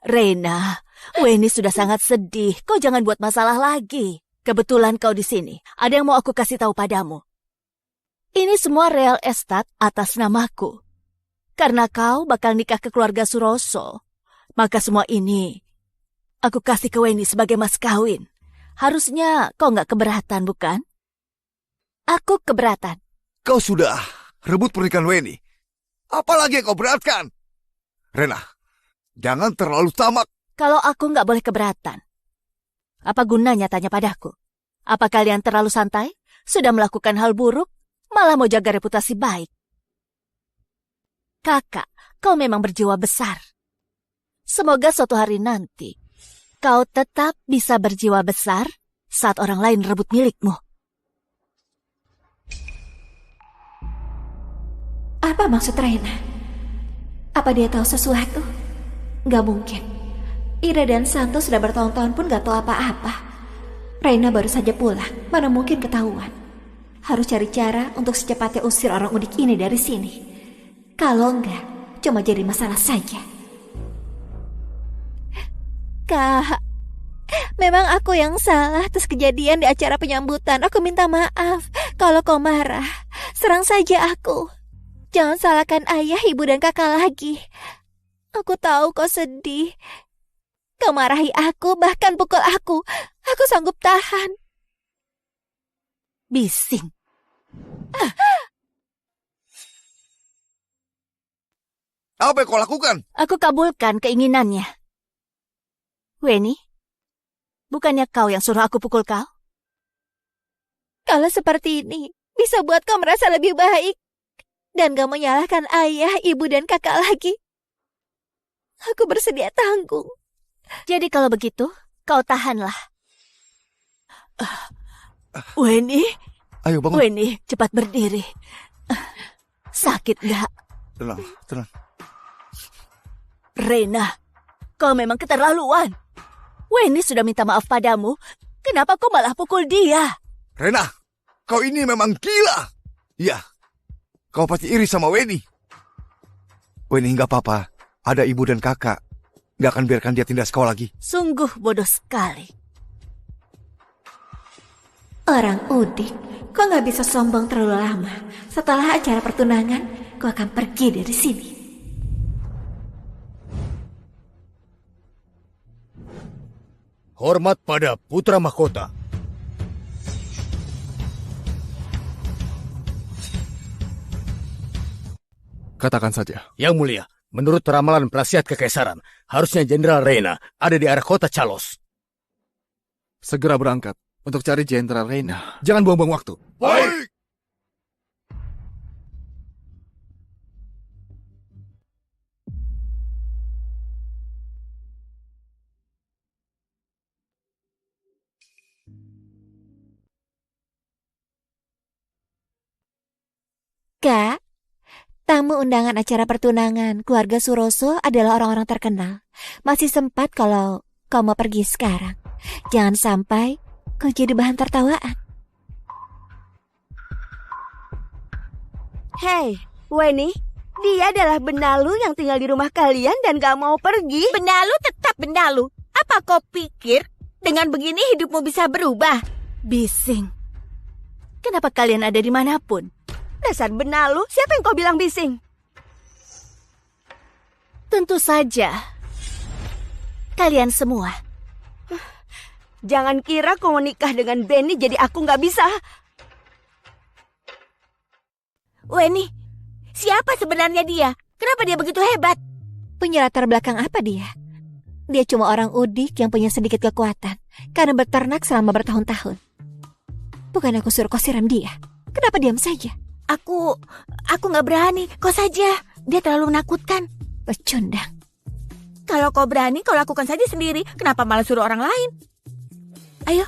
Reina, Weni sudah sangat sedih. Kau jangan buat masalah lagi. Kebetulan kau di sini. Ada yang mau aku kasih tahu padamu. Ini semua real estate atas namaku. Karena kau bakal nikah ke keluarga Suroso, maka semua ini aku kasih ke Weni sebagai mas kawin. Harusnya kau nggak keberatan, bukan? Aku keberatan. Kau sudah rebut pernikahan Weni. Apalagi yang kau beratkan? Rena, jangan terlalu tamak. Kalau aku nggak boleh keberatan, apa gunanya tanya padaku? Apa kalian terlalu santai? Sudah melakukan hal buruk, malah mau jaga reputasi baik. Kakak, kau memang berjiwa besar. Semoga suatu hari nanti, kau tetap bisa berjiwa besar saat orang lain rebut milikmu. Apa maksud Reina? Apa dia tahu sesuatu? Gak mungkin. Ira dan Santo sudah bertahun-tahun pun gak tahu apa-apa. Reina baru saja pulang, mana mungkin ketahuan. Harus cari cara untuk secepatnya usir orang udik ini dari sini. Kalau enggak, cuma jadi masalah saja. Kak, memang aku yang salah atas kejadian di acara penyambutan. Aku minta maaf. Kalau kau marah, serang saja aku. Jangan salahkan ayah, ibu, dan kakak lagi. Aku tahu kau sedih. Kau marahi aku, bahkan pukul aku. Aku sanggup tahan. Bising. Apa yang kau lakukan? Aku kabulkan keinginannya. Weni, bukannya kau yang suruh aku pukul kau? Kalau seperti ini, bisa buat kau merasa lebih baik. Dan gak menyalahkan ayah, ibu, dan kakak lagi. Aku bersedia tanggung. Jadi kalau begitu, kau tahanlah. Weni, Ayo bangun. Weni, cepat berdiri. Sakit gak? Tenang, tenang. Reina, kau memang keterlaluan. Weni sudah minta maaf padamu. Kenapa kau malah pukul dia? Rena, kau ini memang gila. Iya, kau pasti iri sama Weni. Weni nggak apa-apa. Ada ibu dan kakak. Nggak akan biarkan dia tindas kau lagi. Sungguh bodoh sekali. Orang udik, kau gak bisa sombong terlalu lama. Setelah acara pertunangan, kau akan pergi dari sini. Hormat pada putra mahkota. Katakan saja. Yang mulia, menurut ramalan prasiat kekaisaran, harusnya Jenderal Reina ada di arah kota Chalos. Segera berangkat untuk cari Jenderal Reina. Jangan buang-buang waktu. Baik. Kak, tamu undangan acara pertunangan keluarga Suroso adalah orang-orang terkenal. Masih sempat kalau kau mau pergi sekarang. Jangan sampai kau jadi bahan tertawaan. Hei, Weni, dia adalah benalu yang tinggal di rumah kalian dan gak mau pergi. Benalu tetap benalu. Apa kau pikir dengan begini hidupmu bisa berubah? Bising. Kenapa kalian ada di manapun? Dasar benalu, siapa yang kau bilang bising? Tentu saja. Kalian semua. Jangan kira kau menikah dengan Benny jadi aku nggak bisa. Weni, siapa sebenarnya dia? Kenapa dia begitu hebat? Punya latar belakang apa dia? Dia cuma orang udik yang punya sedikit kekuatan karena berternak selama bertahun-tahun. Bukan aku suruh kau siram dia. Kenapa diam saja? Aku nggak berani. Kau saja. Dia terlalu menakutkan. Pecundang. Kalau kau berani, kau lakukan saja sendiri. Kenapa malah suruh orang lain? Ayo.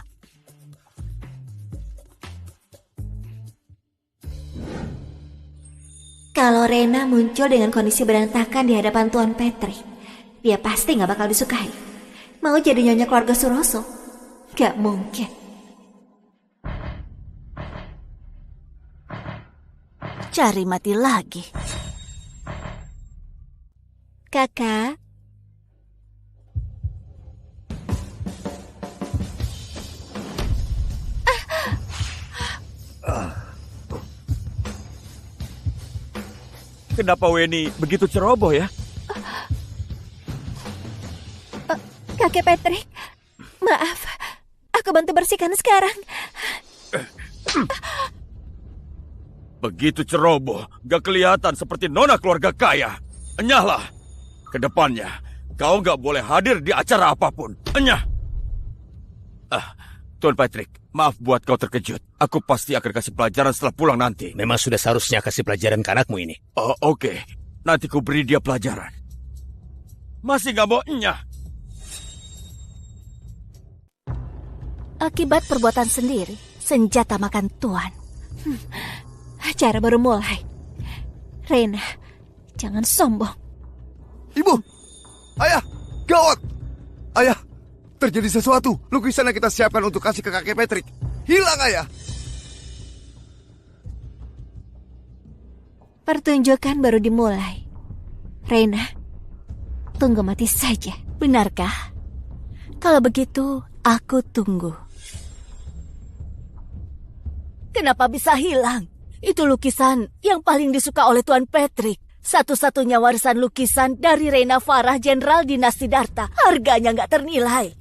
Kalau Rena muncul dengan kondisi berantakan di hadapan Tuan Patrick, dia pasti gak bakal disukai. Mau jadi nyonya keluarga Suroso? Gak mungkin. Cari mati lagi. Kakak, Kenapa Weni begitu ceroboh ya? Kakek Patrick, maaf. Aku bantu bersihkan sekarang. Begitu ceroboh, gak kelihatan seperti nona keluarga kaya. Enyahlah. Kedepannya, kau gak boleh hadir di acara apapun. Enyah. Tuan Patrick, maaf buat kau terkejut. Aku pasti akan kasih pelajaran setelah pulang nanti. Memang sudah seharusnya kasih pelajaran ke anakmu ini. Oh, oke. Nanti ku beri dia pelajaran. Masih gak mau enyah? Akibat perbuatan sendiri, senjata makan tuan. Acara baru mulai. Rena, jangan sombong. Ibu! Ayah! Gawat! Ayah! Terjadi sesuatu. Lukisan yang kita siapkan untuk kasih ke kakek Patrick hilang, Ayah! Pertunjukan baru dimulai. Rena, tunggu mati saja. Benarkah? Kalau begitu, aku tunggu. Kenapa bisa hilang? Itu lukisan yang paling disuka oleh Tuan Patrick. Satu-satunya warisan lukisan dari Reina Farah, Jenderal Dinasti Darta. Harganya nggak ternilai.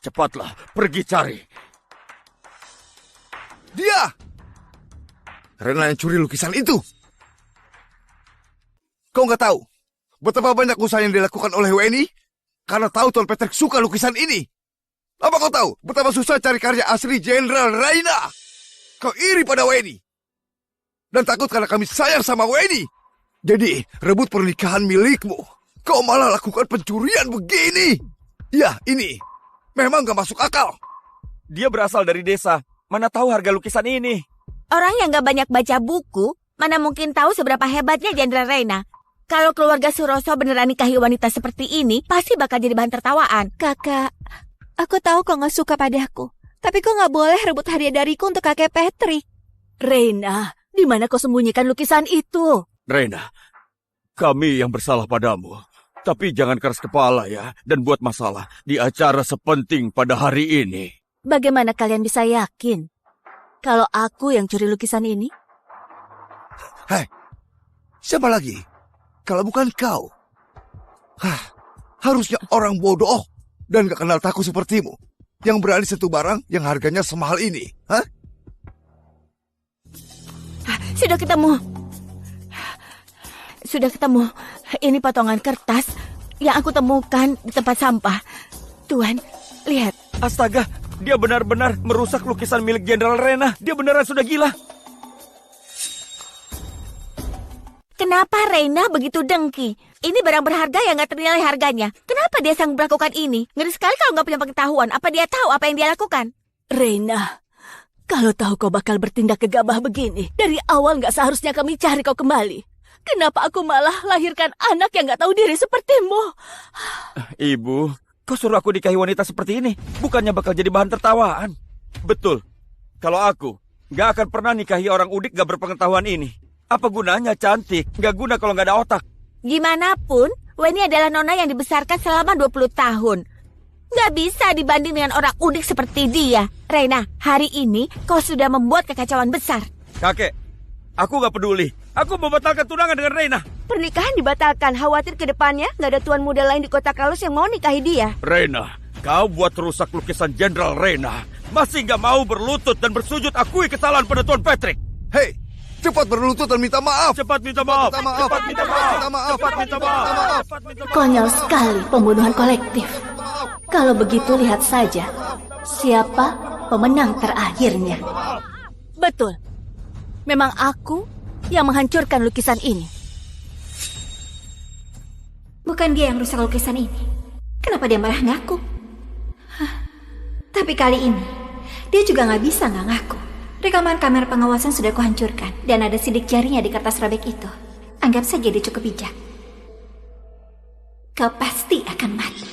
Cepatlah, pergi cari. Dia! Rena yang curi lukisan itu. Kau nggak tahu betapa banyak usaha yang dilakukan oleh Weni karena tahu Tuan Patrick suka lukisan ini. Apa kau tahu betapa susah cari karya asli Jenderal Reina? Kau iri pada Weni dan takut karena kami sayang sama Weni. Jadi rebut pernikahan milikmu. Kau malah lakukan pencurian begini. Ya, ini memang gak masuk akal. Dia berasal dari desa. Mana tahu harga lukisan ini? Orang yang gak banyak baca buku, mana mungkin tahu seberapa hebatnya Jenderal Reina. Kalau keluarga Suroso beneran nikahi wanita seperti ini, pasti bakal jadi bahan tertawaan. Kakak, aku tahu kau gak suka padaku. Tapi kau gak boleh rebut hadiah dariku untuk kakek Patrick. Reina, di mana kau sembunyikan lukisan itu? Reina, kami yang bersalah padamu. Tapi jangan keras kepala ya, dan buat masalah di acara sepenting pada hari ini. Bagaimana kalian bisa yakin kalau aku yang curi lukisan ini? Hei, siapa lagi? Kalau bukan kau. Harusnya orang bodoh dan gak kenal takut sepertimu yang berani sentuh barang yang harganya semahal ini. Sudah ketemu. Ini potongan kertas yang aku temukan di tempat sampah. Tuan, lihat. Astaga, dia benar-benar merusak lukisan milik Jenderal Reina. Dia beneran sudah gila. Kenapa Reina begitu dengki? Ini barang berharga yang gak ternilai harganya. Kenapa dia sanggup melakukan ini? Ngeri sekali kalau gak punya pengetahuan. Apa dia tahu apa yang dia lakukan? Reina, kalau tahu kau bakal bertindak gegabah begini, dari awal gak seharusnya kami cari kau kembali. Kenapa aku malah lahirkan anak yang gak tahu diri sepertimu? Ibu, kau suruh aku nikahi wanita seperti ini. Bukannya bakal jadi bahan tertawaan. Betul. Kalau aku gak akan pernah nikahi orang udik gak berpengetahuan ini. Apa gunanya cantik? Gak guna kalau gak ada otak. Gimana pun, Weni adalah nona yang dibesarkan selama 20 tahun. Gak bisa dibanding dengan orang unik seperti dia. Reina, hari ini kau sudah membuat kekacauan besar. Kakek, aku gak peduli. Aku membatalkan tunangan dengan Reina. Pernikahan dibatalkan, khawatir ke depannya nggak ada tuan muda lain di kota Kalos yang mau nikahi dia. Reina, kau buat rusak lukisan Jenderal Reina. Masih gak mau berlutut dan bersujud akui kesalahan pada Tuan Patrick. Hei, cepat berlutut dan minta maaf. Cepat minta maaf. Cepat minta maaf. Cepat minta maaf. Konyol sekali pembunuhan kolektif. Kalau begitu lihat saja siapa pemenang terakhirnya. Betul. Memang aku yang menghancurkan lukisan ini. Bukan dia yang rusak lukisan ini. Kenapa dia malah ngaku? Tapi kali ini, dia juga nggak bisa nggak ngaku. Rekaman kamera pengawasan sudah kuhancurkan dan ada sidik jarinya di kertas robek itu. Anggap saja dia cukup bijak. Kau pasti akan mati.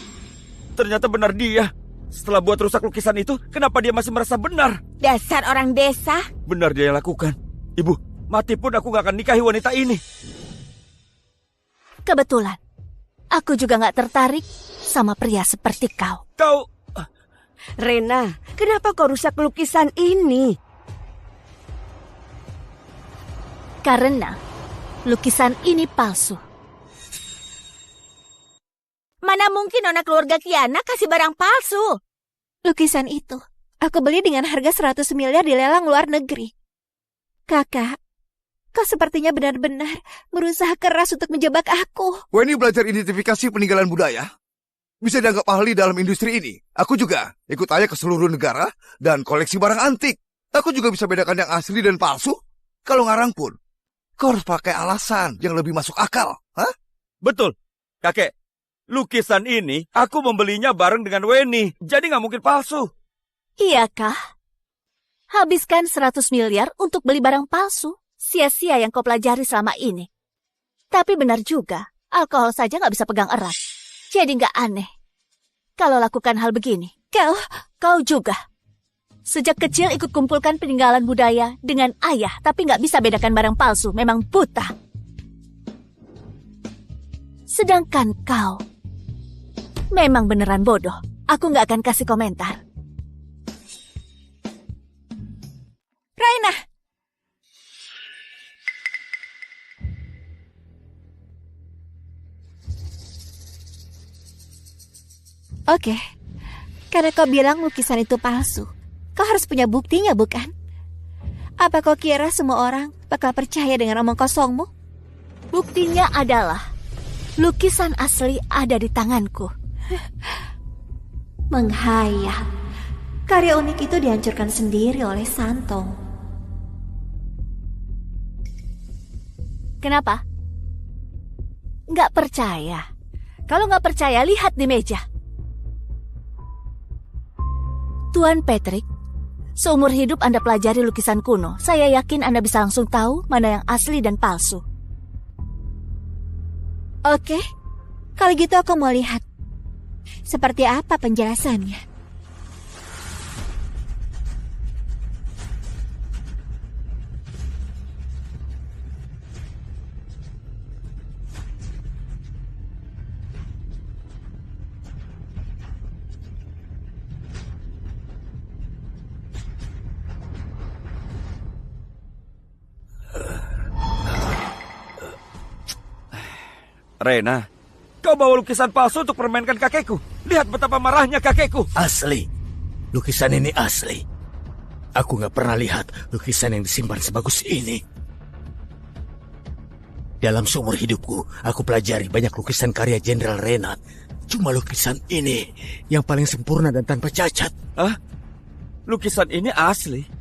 Ternyata benar dia. Setelah buat rusak lukisan itu, kenapa dia masih merasa benar? Dasar orang desa. Benar dia yang lakukan. Ibu, mati pun aku gak akan nikahi wanita ini. Kebetulan, aku juga gak tertarik sama pria seperti kau. Kau... Reina, kenapa kau rusak lukisan ini? Karena lukisan ini palsu. Mana mungkin nona keluarga Kiana kasih barang palsu? Lukisan itu aku beli dengan harga 100 miliar di lelang luar negeri. Kakak, kau sepertinya benar-benar berusaha keras untuk menjebak aku. Weni belajar identifikasi peninggalan budaya. Bisa dianggap ahli dalam industri ini. Aku juga ikut ayah ke seluruh negara dan koleksi barang antik. Aku juga bisa bedakan yang asli dan palsu. Kalau ngarang pun, kau harus pakai alasan yang lebih masuk akal. Hah? Betul, kakek. Lukisan ini aku membelinya bareng dengan Weni. Jadi gak mungkin palsu. Iyakah? Habiskan 100 miliar untuk beli barang palsu. Sia-sia yang kau pelajari selama ini. Tapi benar juga, alkohol saja gak bisa pegang erat. Jadi gak aneh kalau lakukan hal begini. Kau juga. Sejak kecil ikut kumpulkan peninggalan budaya dengan ayah, tapi gak bisa bedakan barang palsu. Memang buta. Sedangkan kau memang beneran bodoh. Aku gak akan kasih komentar. Raina! Oke, karena kau bilang lukisan itu palsu, kau harus punya buktinya, bukan? Apa kau kira semua orang bakal percaya dengan omong kosongmu? Buktinya adalah lukisan asli ada di tanganku. Menghayal. Karya unik itu dihancurkan sendiri oleh Santong. Kenapa? Nggak percaya. Kalau nggak percaya, lihat di meja. Tuan Patrick, seumur hidup Anda pelajari lukisan kuno. Saya yakin Anda bisa langsung tahu mana yang asli dan palsu. Oke, kalau gitu aku mau lihat. Seperti apa penjelasannya? Reina, kau bawa lukisan palsu untuk permainkan kakekku. Lihat betapa marahnya kakekku. Asli. Lukisan ini asli. Aku gak pernah lihat lukisan yang disimpan sebagus ini. Dalam seumur hidupku, aku pelajari banyak lukisan karya Jenderal Reina. Cuma lukisan ini yang paling sempurna dan tanpa cacat. Hah? Lukisan ini asli?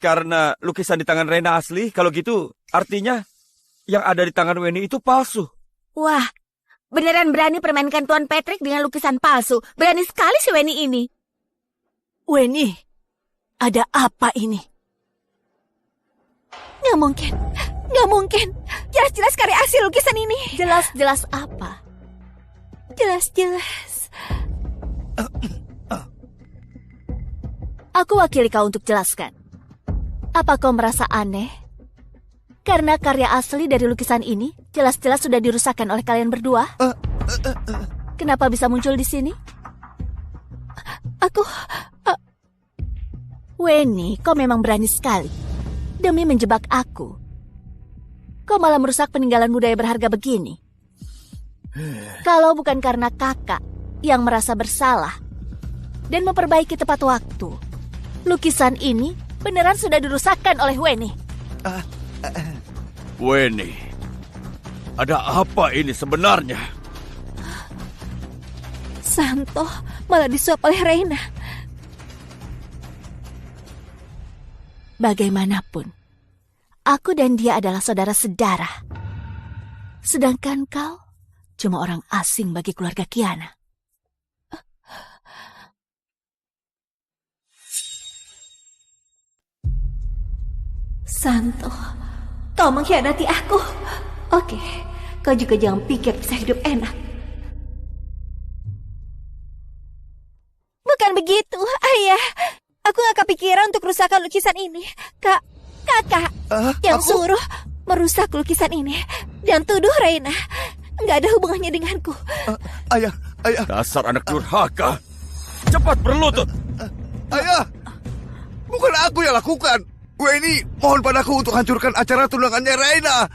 Karena lukisan di tangan Reina asli, kalau gitu artinya yang ada di tangan Weni itu palsu. Wah, beneran berani permainkan Tuan Patrick dengan lukisan palsu. Berani sekali si Weni ini. Weni, ada apa ini? Nggak mungkin. Nggak mungkin. Jelas-jelas karya asli lukisan ini. Jelas-jelas apa? Jelas-jelas. Aku wakili kau untuk jelaskan. Apa kau merasa aneh Karena karya asli dari lukisan ini jelas-jelas sudah dirusakkan oleh kalian berdua. Kenapa bisa muncul di sini? Weni, kau memang berani sekali. Demi menjebak aku, kau malah merusak peninggalan budaya berharga begini. Kalau bukan karena kakak yang merasa bersalah dan memperbaiki tepat waktu, lukisan ini beneran sudah dirusakkan oleh Weni. Weni, ada apa ini sebenarnya? Santo malah disuap oleh Reina. Bagaimanapun, aku dan dia adalah saudara sedara. Sedangkan kau cuma orang asing bagi keluarga Kiana. Santo, kau mengkhianati aku. Oke, kau juga jangan pikir bisa hidup enak. Bukan begitu, Ayah. Aku gak kepikiran untuk rusakkan lukisan ini. Kakak yang suruh merusak lukisan ini dan tuduh Reina. Gak ada hubungannya denganku. Ayah. Dasar anak durhaka. Cepat berlutut. Ayah, bukan aku yang lakukan. Weni mohon padaku untuk hancurkan acara tunangannya Reina.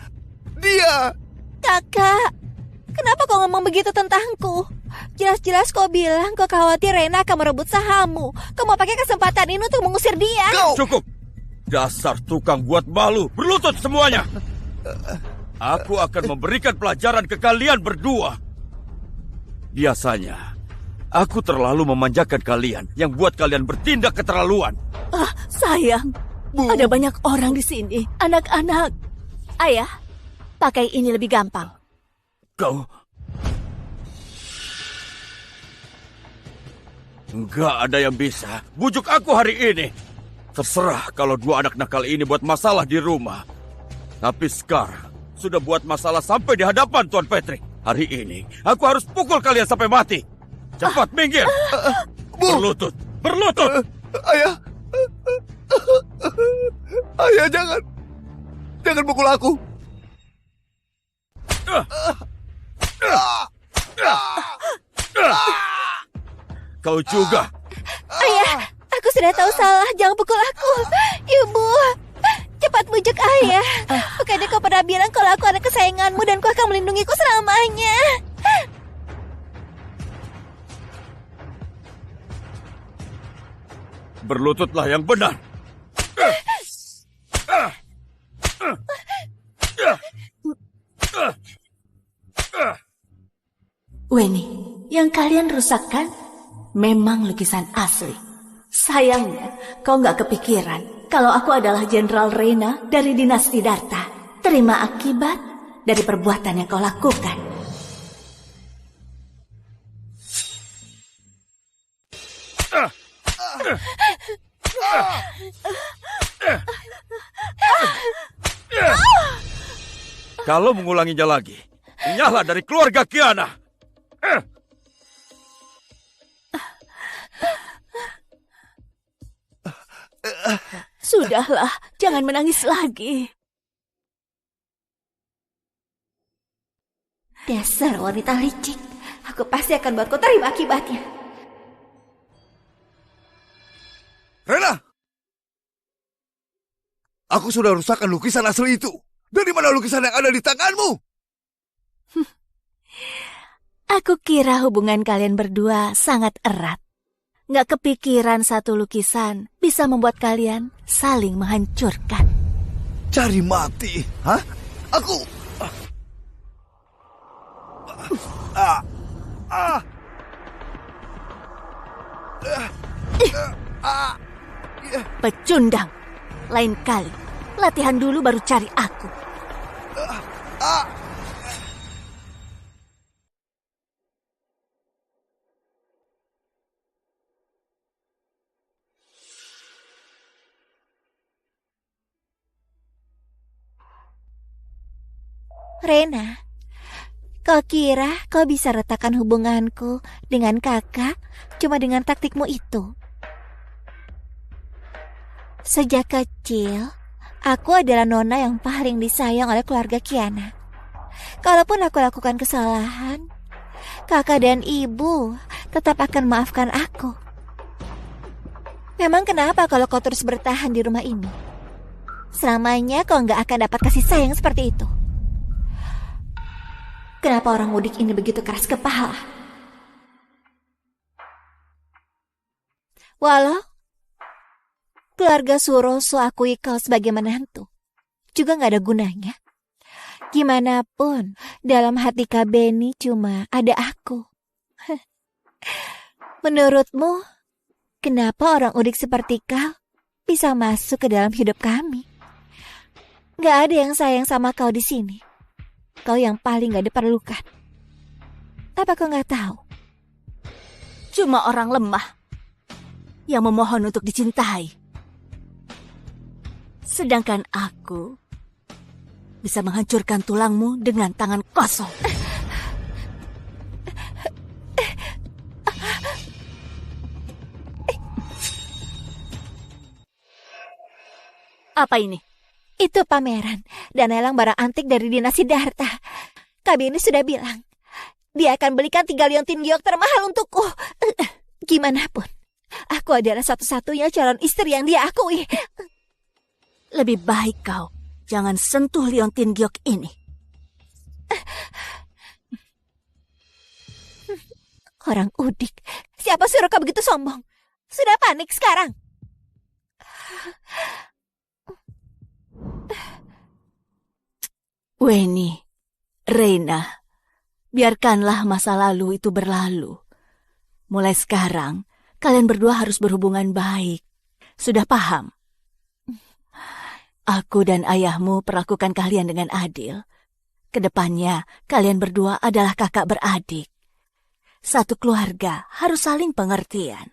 Dia. Kakak, kenapa kau ngomong begitu tentangku? Jelas-jelas kau bilang kau khawatir Reina akan merebut sahammu. Kau mau pakai kesempatan ini untuk mengusir dia. Cukup. Dasar tukang buat malu. Berlutut semuanya. Aku akan memberikan pelajaran ke kalian berdua. Biasanya, aku terlalu memanjakan kalian yang buat kalian bertindak keterlaluan. Sayang, ada banyak orang di sini. Anak-anak. Ayah, pakai ini lebih gampang. Kau... Enggak ada yang bisa bujuk aku hari ini. Terserah kalau dua anak nakal ini buat masalah di rumah. Tapi sekarang sudah buat masalah sampai di hadapan Tuan Patrick. Hari ini aku harus pukul kalian sampai mati. Cepat minggir. Berlutut. Berlutut. Ayah. Ayah, jangan. Jangan pukul aku. Kau juga. Ayah, aku sudah tahu salah. Jangan pukul aku. Ibu, cepat bujuk Ayah. Bukannya kau pernah bilang kalau aku anak kesayanganmu dan kau akan melindungiku selamanya. Berlututlah yang benar. Weni, yang kalian rusakkan memang lukisan asli. Sayangnya, kau nggak kepikiran kalau aku adalah Jenderal Reina dari dinasti Darta. Terima akibat dari perbuatan yang kau lakukan. Kalau mengulanginya lagi, nyala dari keluarga Kiana. Sudahlah, jangan menangis lagi. Dasar wanita licik. Aku pasti akan buat kau terima akibatnya. Rena! Aku sudah rusakkan lukisan asli itu. Dari mana lukisan yang ada di tanganmu? Aku kira hubungan kalian berdua sangat erat. Nggak kepikiran satu lukisan bisa membuat kalian saling menghancurkan. Cari mati? Hah? Aku... Pecundang. Lain kali, latihan dulu baru cari aku. Rena, kau kira kau bisa retakkan hubunganku dengan kakak cuma dengan taktikmu itu? Sejak kecil, Aku adalah nona yang paling disayang oleh keluarga Kiana. Kalaupun aku lakukan kesalahan, kakak dan ibu tetap akan maafkan aku. Memang kenapa kalau kau terus bertahan di rumah ini? Selamanya kau nggak akan dapat kasih sayang seperti itu. Kenapa orang mudik ini begitu keras kepala? Walau keluarga Suroso akui kau sebagai menantu, juga nggak ada gunanya. Gimana pun, dalam hati Kak Beni cuma ada aku. Menurutmu, kenapa orang udik seperti kau bisa masuk ke dalam hidup kami? Gak ada yang sayang sama kau di sini. Kau yang paling gak diperlukan. Apa kau gak tahu? Cuma orang lemah yang memohon untuk dicintai. Sedangkan aku bisa menghancurkan tulangmu dengan tangan kosong. Apa ini? Itu pameran dan lelang barang antik dari dinasti Darta. Kak Beni sudah bilang, dia akan belikan 3 liontin giok termahal untukku. Gimana pun, aku adalah satu-satunya calon istri yang dia akui. Lebih baik kau jangan sentuh liontin giok ini. Orang udik, siapa suruh kau begitu sombong? Sudah panik sekarang. Weni, Reina, biarkanlah masa lalu itu berlalu. Mulai sekarang, kalian berdua harus berhubungan baik. Sudah paham? Aku dan ayahmu perlakukan kalian dengan adil. Kedepannya, kalian berdua adalah kakak beradik. Satu keluarga harus saling pengertian.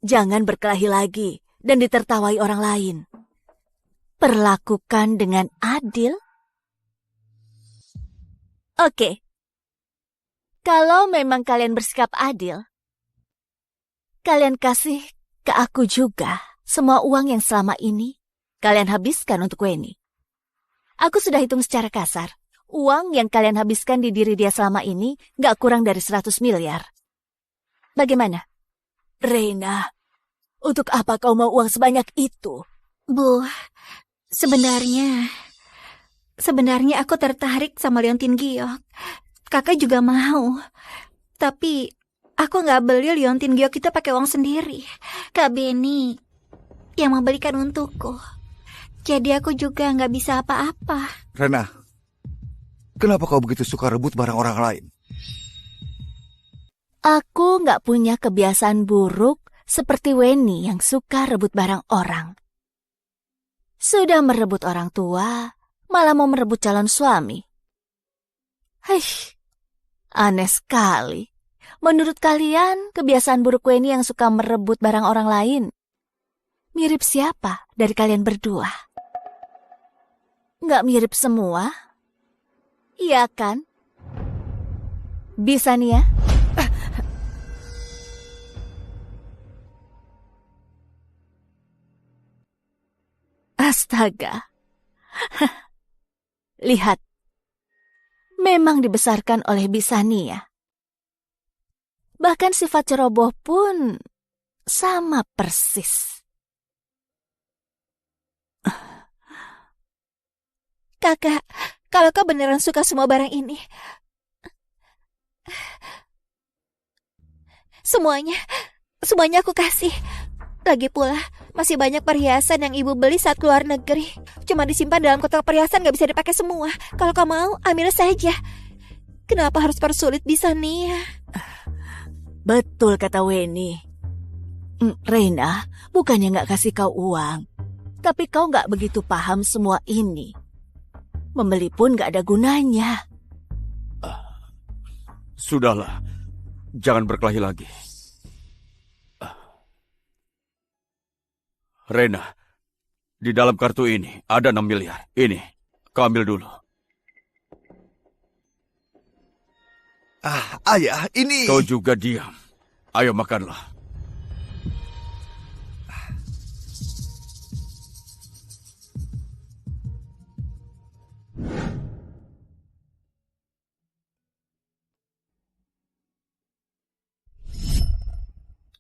Jangan berkelahi lagi dan ditertawai orang lain. Perlakukan dengan adil. Oke. Kalau memang kalian bersikap adil, kalian kasih ke aku juga semua uang yang selama ini kalian habiskan untuk Weni. Aku sudah hitung secara kasar. Uang yang kalian habiskan di diri dia selama ini gak kurang dari 100 miliar. Bagaimana? Reina, untuk apa kau mau uang sebanyak itu? Bu, sebenarnya aku tertarik sama liontin giok. Kakak juga mau. Tapi aku gak beli liontin giok itu pakai uang sendiri. Kak Beni yang membelikan untukku. Jadi aku juga gak bisa apa-apa. Rena, kenapa kau begitu suka rebut barang orang lain? Aku gak punya kebiasaan buruk seperti Weni yang suka rebut barang orang. Sudah merebut orang tua, malah mau merebut calon suami. Hei, aneh sekali. Menurut kalian, kebiasaan buruk Weni yang suka merebut barang orang lain mirip siapa dari kalian berdua? Nggak mirip semua? Iya kan? Bisa nih ya? Astaga. Lihat. Memang dibesarkan oleh Bisania. Bahkan sifat ceroboh pun sama persis. Kakak, kalau kau beneran suka semua barang ini, semuanya aku kasih. Lagi pula, masih banyak perhiasan yang ibu beli saat keluar negeri. Cuma disimpan dalam kotak perhiasan, gak bisa dipakai semua. Kalau kau mau, ambil saja. Kenapa harus persulit Bisania? Betul kata Weni. Reina, bukannya gak kasih kau uang. Tapi kau gak begitu paham semua ini. Membeli pun gak ada gunanya. Sudahlah, jangan berkelahi lagi. Rena, di dalam kartu ini ada 6 miliar. Ini, kau ambil dulu. Ayah, ini... Kau juga diam. Ayo makanlah.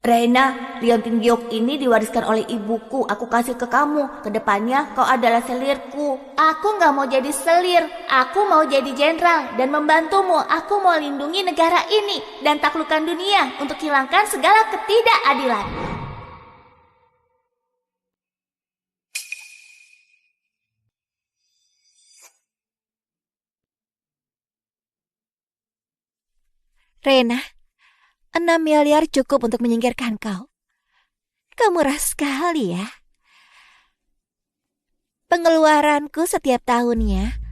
Reina, liontin giok ini diwariskan oleh ibuku. Aku kasih ke kamu. Kedepannya kau adalah selirku. Aku nggak mau jadi selir. Aku mau jadi jenderal dan membantumu. Aku mau lindungi negara ini dan taklukkan dunia untuk hilangkan segala ketidakadilan. Rena, 6 miliar cukup untuk menyingkirkan kau. Kau murah sekali ya. Pengeluaranku setiap tahunnya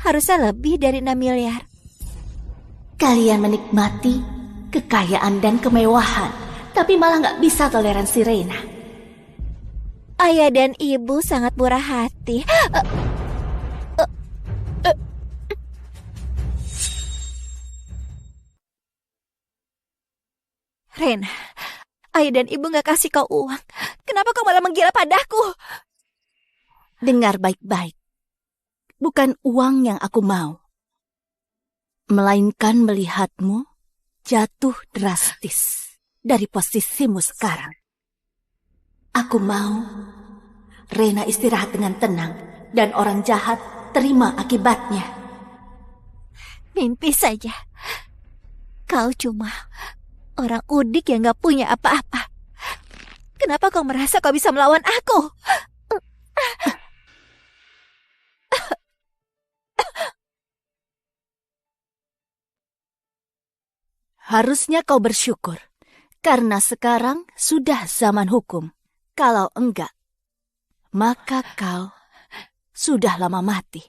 harusnya lebih dari 6 miliar. Kalian menikmati kekayaan dan kemewahan, tapi malah nggak bisa toleransi Reina. Ayah dan ibu sangat murah hati. Rena, ayah dan ibu gak kasih kau uang. Kenapa kau malah menggila padaku? Dengar baik-baik. Bukan uang yang aku mau, melainkan melihatmu jatuh drastis dari posisimu sekarang. Aku mau Reina istirahat dengan tenang dan orang jahat terima akibatnya. Mimpi saja. Kau cuma orang udik yang gak punya apa-apa. Kenapa kau merasa kau bisa melawan aku? Harusnya kau bersyukur, karena sekarang sudah zaman hukum. Kalau enggak, maka kau sudah lama mati.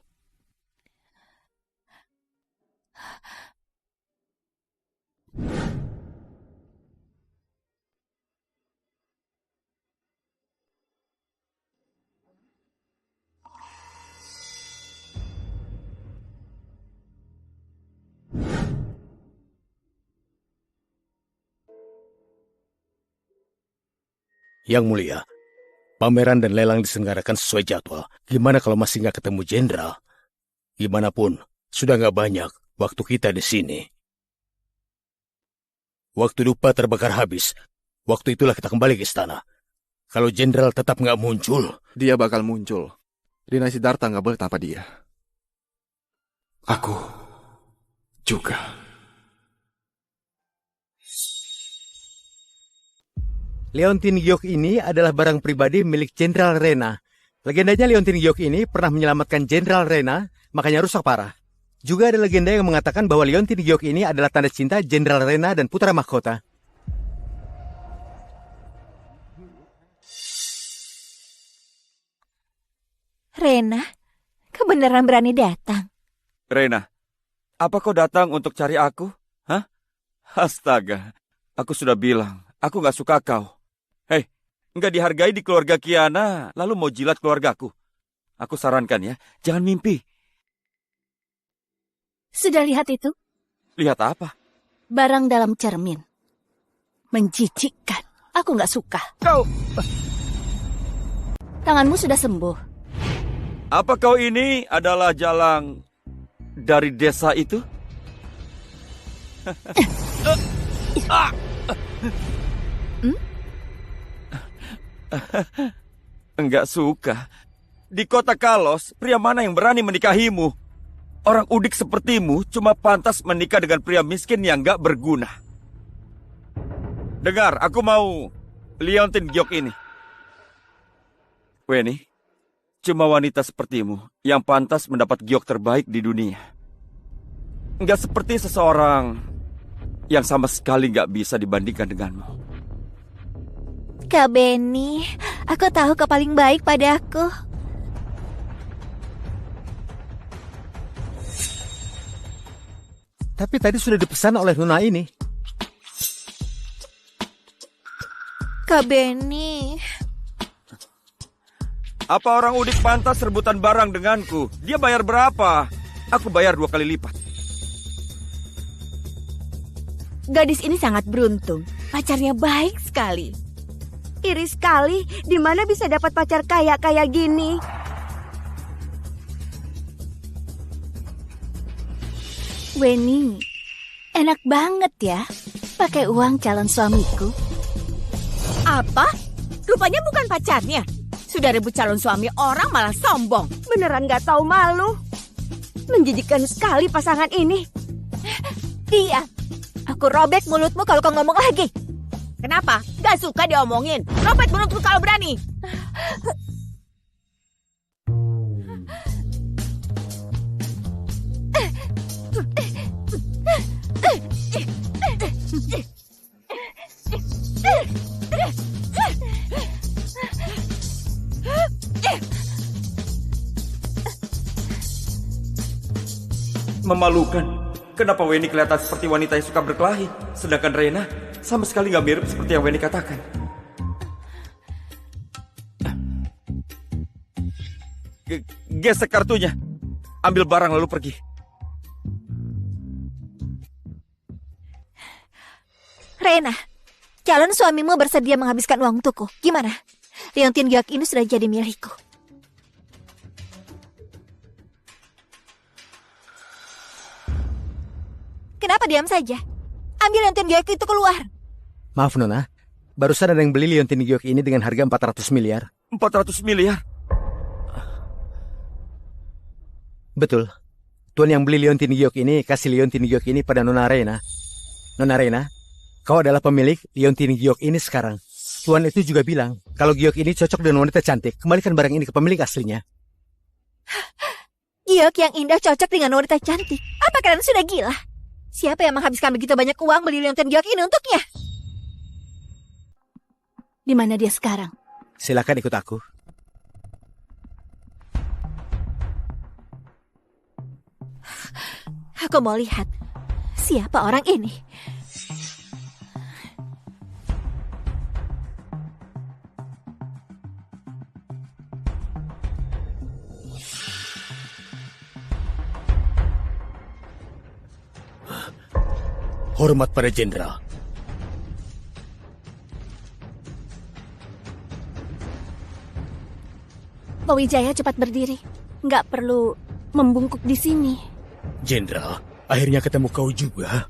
Yang mulia, pameran dan lelang diselenggarakan sesuai jadwal. Gimana kalau masih nggak ketemu jenderal? Gimanapun, sudah nggak banyak waktu kita di sini. Waktu dupa terbakar habis. Waktu itulah kita kembali ke istana. Kalau jenderal tetap nggak muncul, Dia bakal muncul. Rina Siddhartha nggak boleh tanpa dia. Aku juga. Leontin Giok ini adalah barang pribadi milik Jenderal Rena. Legendanya Leontin Giok ini pernah menyelamatkan Jenderal Rena, makanya rusak parah. Juga ada legenda yang mengatakan bahwa Leontin Giok ini adalah tanda cinta Jenderal Rena dan putra mahkota. Rena, kau beneran berani datang? Reina, apa kau datang untuk cari aku? Hah? Astaga, aku sudah bilang, aku gak suka kau. Hei, gak dihargai di keluarga Kiana, lalu mau jilat keluargaku. Aku sarankan ya, jangan mimpi. Sudah lihat itu? Lihat apa? Barang dalam cermin. Menjijikkan. Aku gak suka. Kau! Tanganmu sudah sembuh. Apa kau ini adalah Jalang dari desa itu? Enggak suka. Di kota Kalos, pria mana yang berani menikahimu? Orang udik sepertimu cuma pantas menikah dengan pria miskin yang enggak berguna. Dengar, aku mau Leontin Giok ini. Weni, cuma wanita sepertimu yang pantas mendapat giok terbaik di dunia. Enggak seperti seseorang yang sama sekali enggak bisa dibandingkan denganmu. Kak Benny, aku tahu kau paling baik pada aku. Tapi tadi sudah dipesan oleh Nona ini. Kak Benny. Apa orang udik pantas rebutan barang denganku? Dia bayar berapa? Aku bayar 2 kali lipat. Gadis ini sangat beruntung. Pacarnya baik sekali. Iri sekali, di mana bisa dapat pacar kaya-kaya gini? Weni, enak banget ya pakai uang calon suamiku. Apa? Rupanya bukan pacarnya. Sudah rebut calon suami orang malah sombong. Beneran gak tahu malu. Menjijikkan sekali pasangan ini. Diam. Aku robek mulutmu kalau kau ngomong lagi. Kenapa? Gak suka diomongin. Robek mulutku kalau berani. Memalukan. Kenapa Weni kelihatan seperti wanita yang suka berkelahi, sedangkan Rena sama sekali nggak mirip seperti yang Weni katakan. Gesek kartunya. Ambil barang lalu pergi. Rena, calon suamimu bersedia menghabiskan uang untukku. Gimana? Leontin Giok ini sudah jadi milikku. Kenapa diam saja? Ambil Leontin Giok itu keluar. Maaf Nona, barusan ada yang beli Leontin Giok ini dengan harga 400 miliar. 400 miliar? Betul. Tuan yang beli Leontin Giok ini kasih Leontin Giok ini pada Nona Rena. Nona Rena, kau adalah pemilik Leontin Giok ini sekarang. Tuan itu juga bilang, kalau Giok ini cocok dengan wanita cantik, kembalikan barang ini ke pemilik aslinya. Giok yang indah cocok dengan wanita cantik. Apa kalian sudah gila? Siapa yang menghabiskan begitu banyak uang beli Leontin Giok ini untuknya? Di mana dia sekarang? Silakan ikut aku. Aku mau lihat siapa orang ini. Hormat pada jenderal. Pak Wijaya cepat berdiri. Nggak perlu membungkuk di sini. Jenderal, akhirnya ketemu kau juga.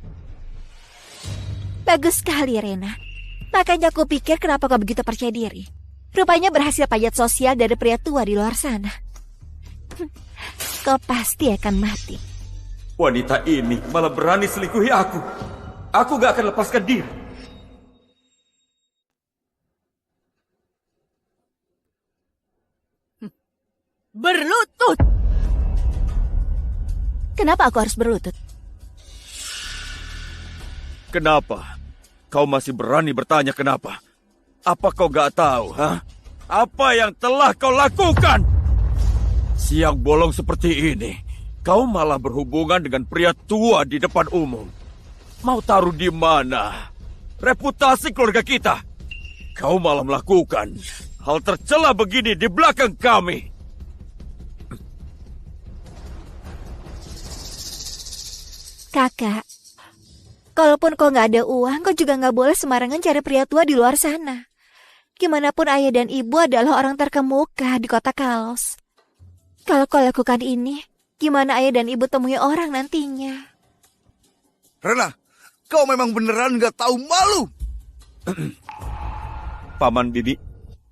Bagus sekali, Rena. Makanya aku pikir kenapa kau begitu percaya diri. Rupanya berhasil pajat sosial dari pria tua di luar sana. Kau pasti akan mati. Wanita ini malah berani selingkuhi aku. Aku gak akan lepaskan diri. Berlutut! Kenapa aku harus berlutut? Kenapa? Kau masih berani bertanya kenapa? Apa kau gak tahu, ha? Apa yang telah kau lakukan? Siang bolong seperti ini, kau malah berhubungan dengan pria tua di depan umum. Mau taruh di mana reputasi keluarga kita? Kau malah melakukan hal tercela begini di belakang kami. Kakak, kalaupun kau nggak ada uang, kau juga nggak boleh sembarangan cari pria tua di luar sana. Gimanapun ayah dan ibu adalah orang terkemuka di kota Kalos. Kalau kau lakukan ini, gimana ayah dan ibu temui orang nantinya? Rena, kau memang beneran gak tahu malu. Paman Bibi,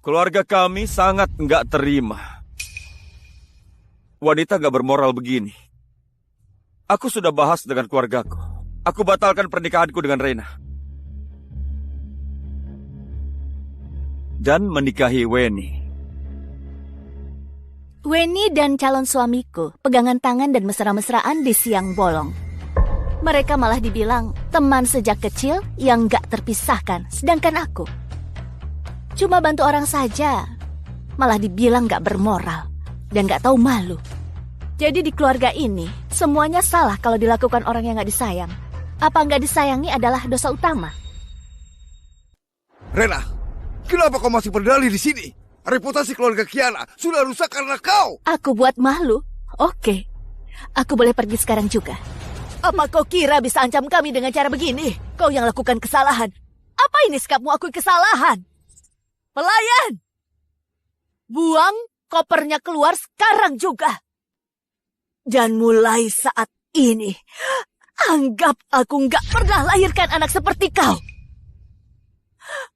keluarga kami sangat nggak terima. Wanita gak bermoral begini. Aku sudah bahas dengan keluargaku. Aku batalkan pernikahanku dengan Rena. Dan menikahi Weni. Weni dan calon suamiku pegangan tangan dan mesra-mesraan di siang bolong. Mereka malah dibilang teman sejak kecil yang gak terpisahkan. Sedangkan aku cuma bantu orang saja, malah dibilang gak bermoral dan gak tahu malu. Jadi di keluarga ini, semuanya salah kalau dilakukan orang yang gak disayang. Apa gak disayangi adalah dosa utama. Rena, kenapa kau masih berdalih di sini? Reputasi keluarga Kiana sudah rusak karena kau. Aku buat malu? Oke. Aku boleh pergi sekarang juga. Apa kau kira bisa ancam kami dengan cara begini? Kau yang lakukan kesalahan. Apa ini sikapmu akui kesalahan? Pelayan! Buang kopernya keluar sekarang juga. Dan mulai saat ini, anggap aku nggak pernah lahirkan anak seperti kau.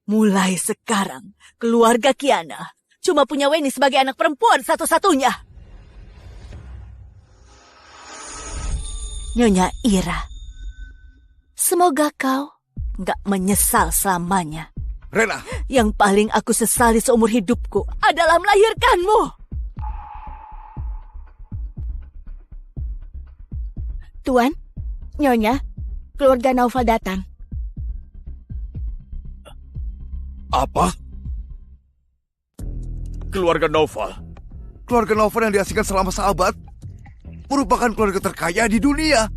Mulai sekarang, keluarga Kiana cuma punya Weni sebagai anak perempuan satu-satunya. Nyonya Ira, semoga kau nggak menyesal selamanya. Rena. Yang paling aku sesali seumur hidupku adalah melahirkanmu. Tuan, Nyonya, keluarga Naufal datang. Apa? Keluarga Naufal? Keluarga Naufal yang diasingkan selama seabad merupakan keluarga terkaya di dunia.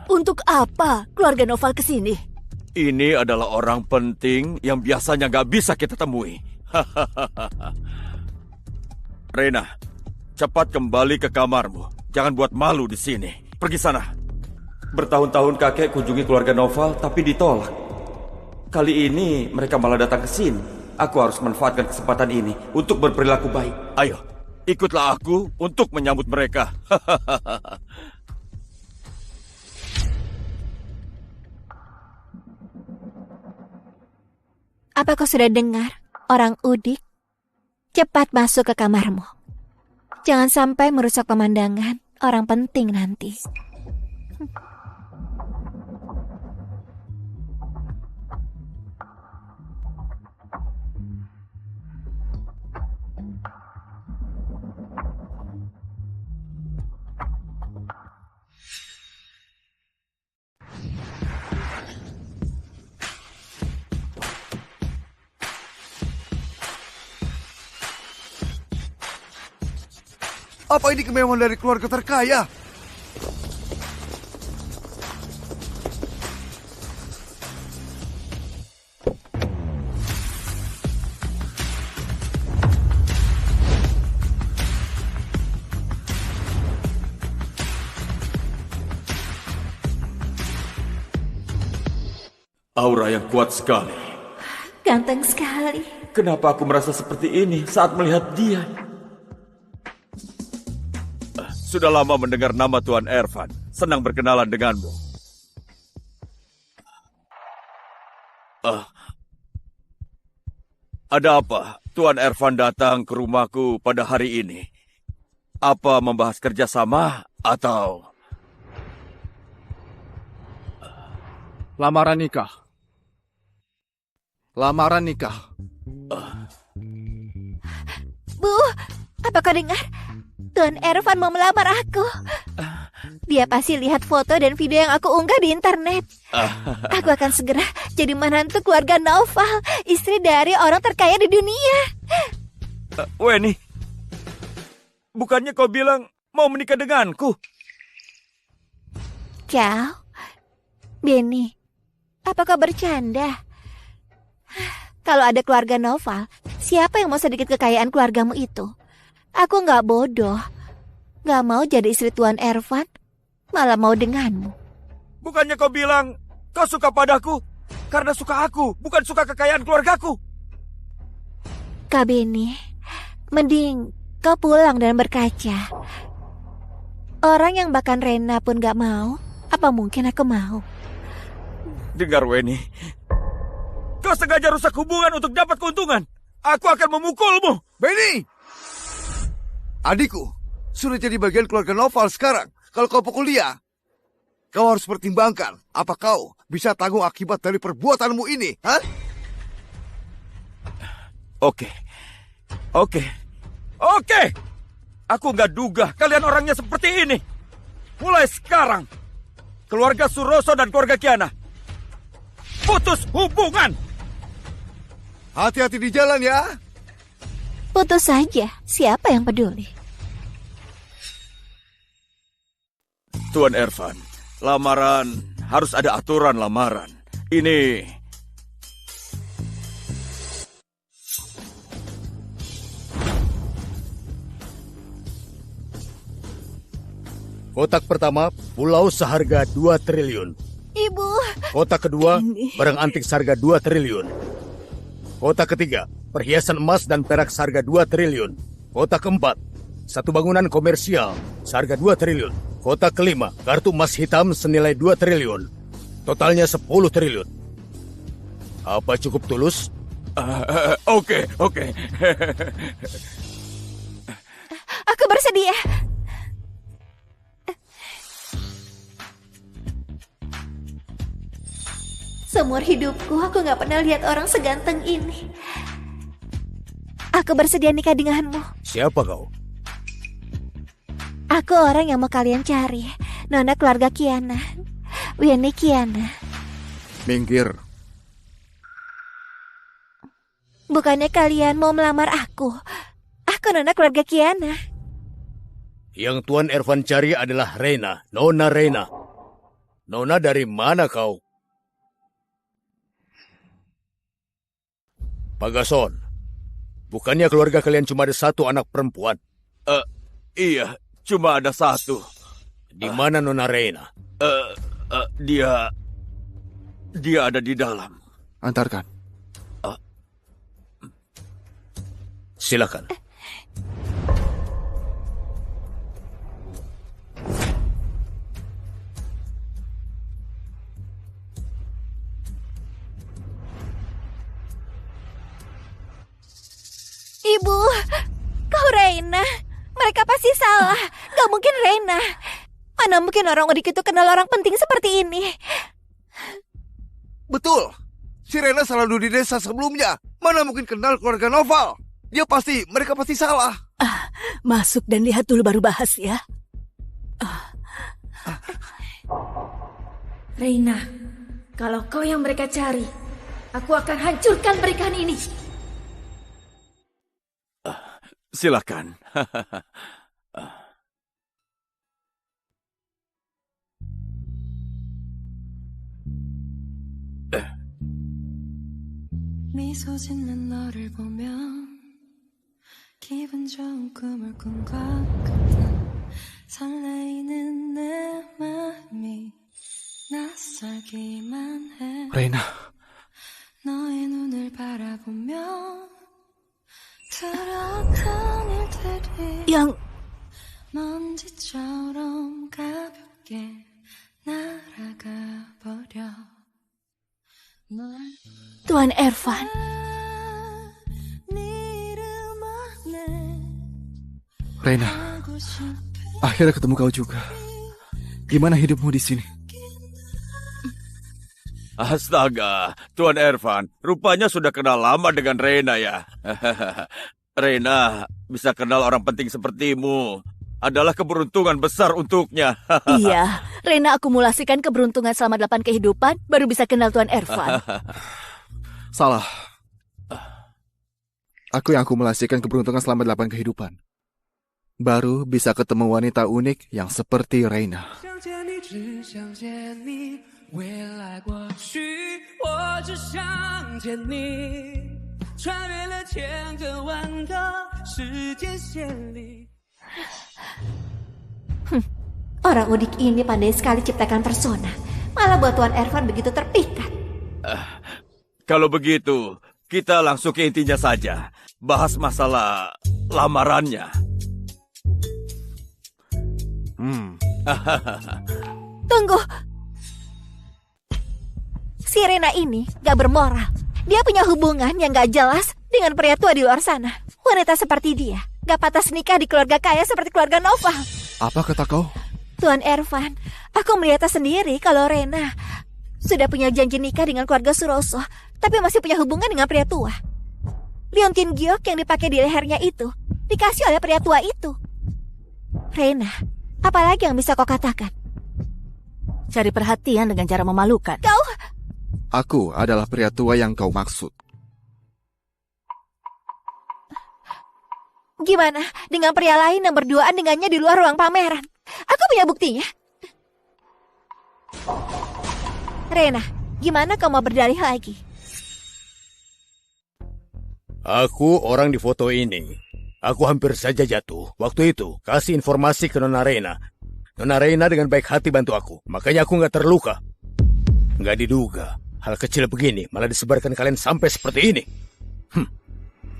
Untuk apa keluarga Naufal ke sini? Ini adalah orang penting yang biasanya nggak bisa kita temui. Rena, cepat kembali ke kamarmu. Jangan buat malu di sini. Pergi sana. Bertahun-tahun kakek kunjungi keluarga Naufal, tapi ditolak. Kali ini mereka malah datang ke sini. Aku harus manfaatkan kesempatan ini untuk berperilaku baik. Ayo, ikutlah aku untuk menyambut mereka. Apa kau sudah dengar, orang Udik? Cepat masuk ke kamarmu. Jangan sampai merusak pemandangan orang penting nanti. Apa ini kemewahan dari keluarga terkaya? Aura yang kuat sekali. Ganteng sekali. Kenapa aku merasa seperti ini saat melihat dia? Sudah lama mendengar nama Tuan Ervan. Senang berkenalan denganmu. Ada apa? Tuan Ervan datang ke rumahku pada hari ini. Apa membahas kerjasama atau... Lamaran nikah. Lamaran nikah. Bu, apa kau dengar? Tuan Ervan mau melamar aku. Dia pasti lihat foto dan video yang aku unggah di internet. Aku akan segera jadi menantu keluarga Naufal, istri dari orang terkaya di dunia. Weni, bukannya kau bilang mau menikah denganku? Kau, Benny, apa kau bercanda? Kalau ada keluarga Naufal, siapa yang mau sedikit kekayaan keluargamu itu? Aku nggak bodoh, nggak mau jadi istri Tuan Ervan, malah mau denganmu. Bukannya kau bilang kau suka padaku karena suka aku, bukan suka kekayaan keluargaku? Kak Benny, mending kau pulang dan berkaca. Orang yang bahkan Rena pun nggak mau, apa mungkin aku mau? Dengar Weni, kau sengaja rusak hubungan untuk dapat keuntungan. Aku akan memukulmu. Benny! Adikku, sudah jadi bagian keluarga Naufal sekarang. Kalau kau pukul dia, kau harus pertimbangkan apa kau bisa tanggung akibat dari perbuatanmu ini, ha? Oke. Aku nggak duga kalian orangnya seperti ini. Mulai sekarang, keluarga Suroso dan keluarga Kiana putus hubungan. Hati-hati di jalan ya. Putus saja, siapa yang peduli? Tuan Ervan, lamaran harus ada aturan lamaran. Ini... Kotak pertama, pulau seharga 2 triliun. Ibu. Kotak kedua, barang antik seharga 2 triliun. Kotak ketiga, perhiasan emas dan perak seharga 2 triliun. Kotak keempat, satu bangunan komersial seharga 2 triliun. Kotak kelima, kartu emas hitam senilai 2 triliun. Totalnya 10 triliun. Apa cukup tulus? Oke. Aku bersedia. Seumur hidupku aku gak pernah lihat orang seganteng ini. Aku bersedia nikah denganmu. Siapa kau? Aku orang yang mau kalian cari. Nona keluarga Kiana. Winnie Kiana. Minggir. Bukannya kalian mau melamar aku? Aku nona keluarga Kiana. Yang Tuan Ervan cari adalah Rena, Nona Rena. Nona dari mana kau? Pagason, bukannya keluarga kalian cuma ada satu anak perempuan? Iya, cuma ada satu. Di mana Nona Rena? Dia ada di dalam. Antarkan. Silakan. Ibu, kau Reina. Mereka pasti salah. Gak mungkin Reina. Mana mungkin orang udik itu kenal orang penting seperti ini. Betul. Si Rena selalu di desa sebelumnya. Mana mungkin kenal keluarga Noval? Mereka pasti salah. Masuk dan lihat dulu baru bahas ya. Reina, kalau kau yang mereka cari, aku akan hancurkan pernikahan ini. Silakan. 미소 짓는 너를 보면 기분 좋은 꿈을 꾼 것 같은 설레이는 내 마음이 낯설기만 해. Reina. 너의 눈을 바라보며 두려웠던 일들이 Yang 먼지처럼 가볍게 날아가 버려. Tuan Ervan. Reina, akhirnya ketemu kau juga. Gimana hidupmu di sini? Astaga, Tuan Ervan, rupanya sudah kenal lama dengan Rena ya. Rena, bisa kenal orang penting sepertimu adalah keberuntungan besar untuknya. Iya, Rena akumulasikan keberuntungan selama 8 kehidupan, baru bisa kenal Tuan Ervan. Salah. Aku yang akumulasikan keberuntungan selama 8 kehidupan. Baru bisa ketemu wanita unik yang seperti Reina. Orang udik ini pandai sekali ciptakan persona. Malah buat Tuan Ervan begitu terpikat. Kalau begitu, kita langsung ke intinya saja. Bahas masalah lamarannya. Tunggu. Si Rena ini gak bermoral. Dia punya hubungan yang gak jelas dengan pria tua di luar sana. Wanita seperti dia gak pantas nikah di keluarga kaya seperti keluarga Noval. Apa kata kau? Tuan Ervan, aku melihatnya sendiri kalau Rena sudah punya janji nikah dengan keluarga Suroso, tapi masih punya hubungan dengan pria tua. Liontin giok yang dipakai di lehernya itu dikasih oleh pria tua itu. Rena, apalagi yang bisa kau katakan? Cari perhatian dengan cara memalukan. Kau... Aku adalah pria tua yang kau maksud. Gimana dengan pria lain yang berduaan dengannya di luar ruang pameran? Aku punya buktinya. Rena, gimana kau mau berdalih lagi? Aku orang di foto ini. Aku hampir saja jatuh. Waktu itu, kasih informasi ke Nona Rena. Nona Rena dengan baik hati bantu aku. Makanya aku nggak terluka. Nggak diduga. Hal kecil begini malah disebarkan kalian sampai seperti ini.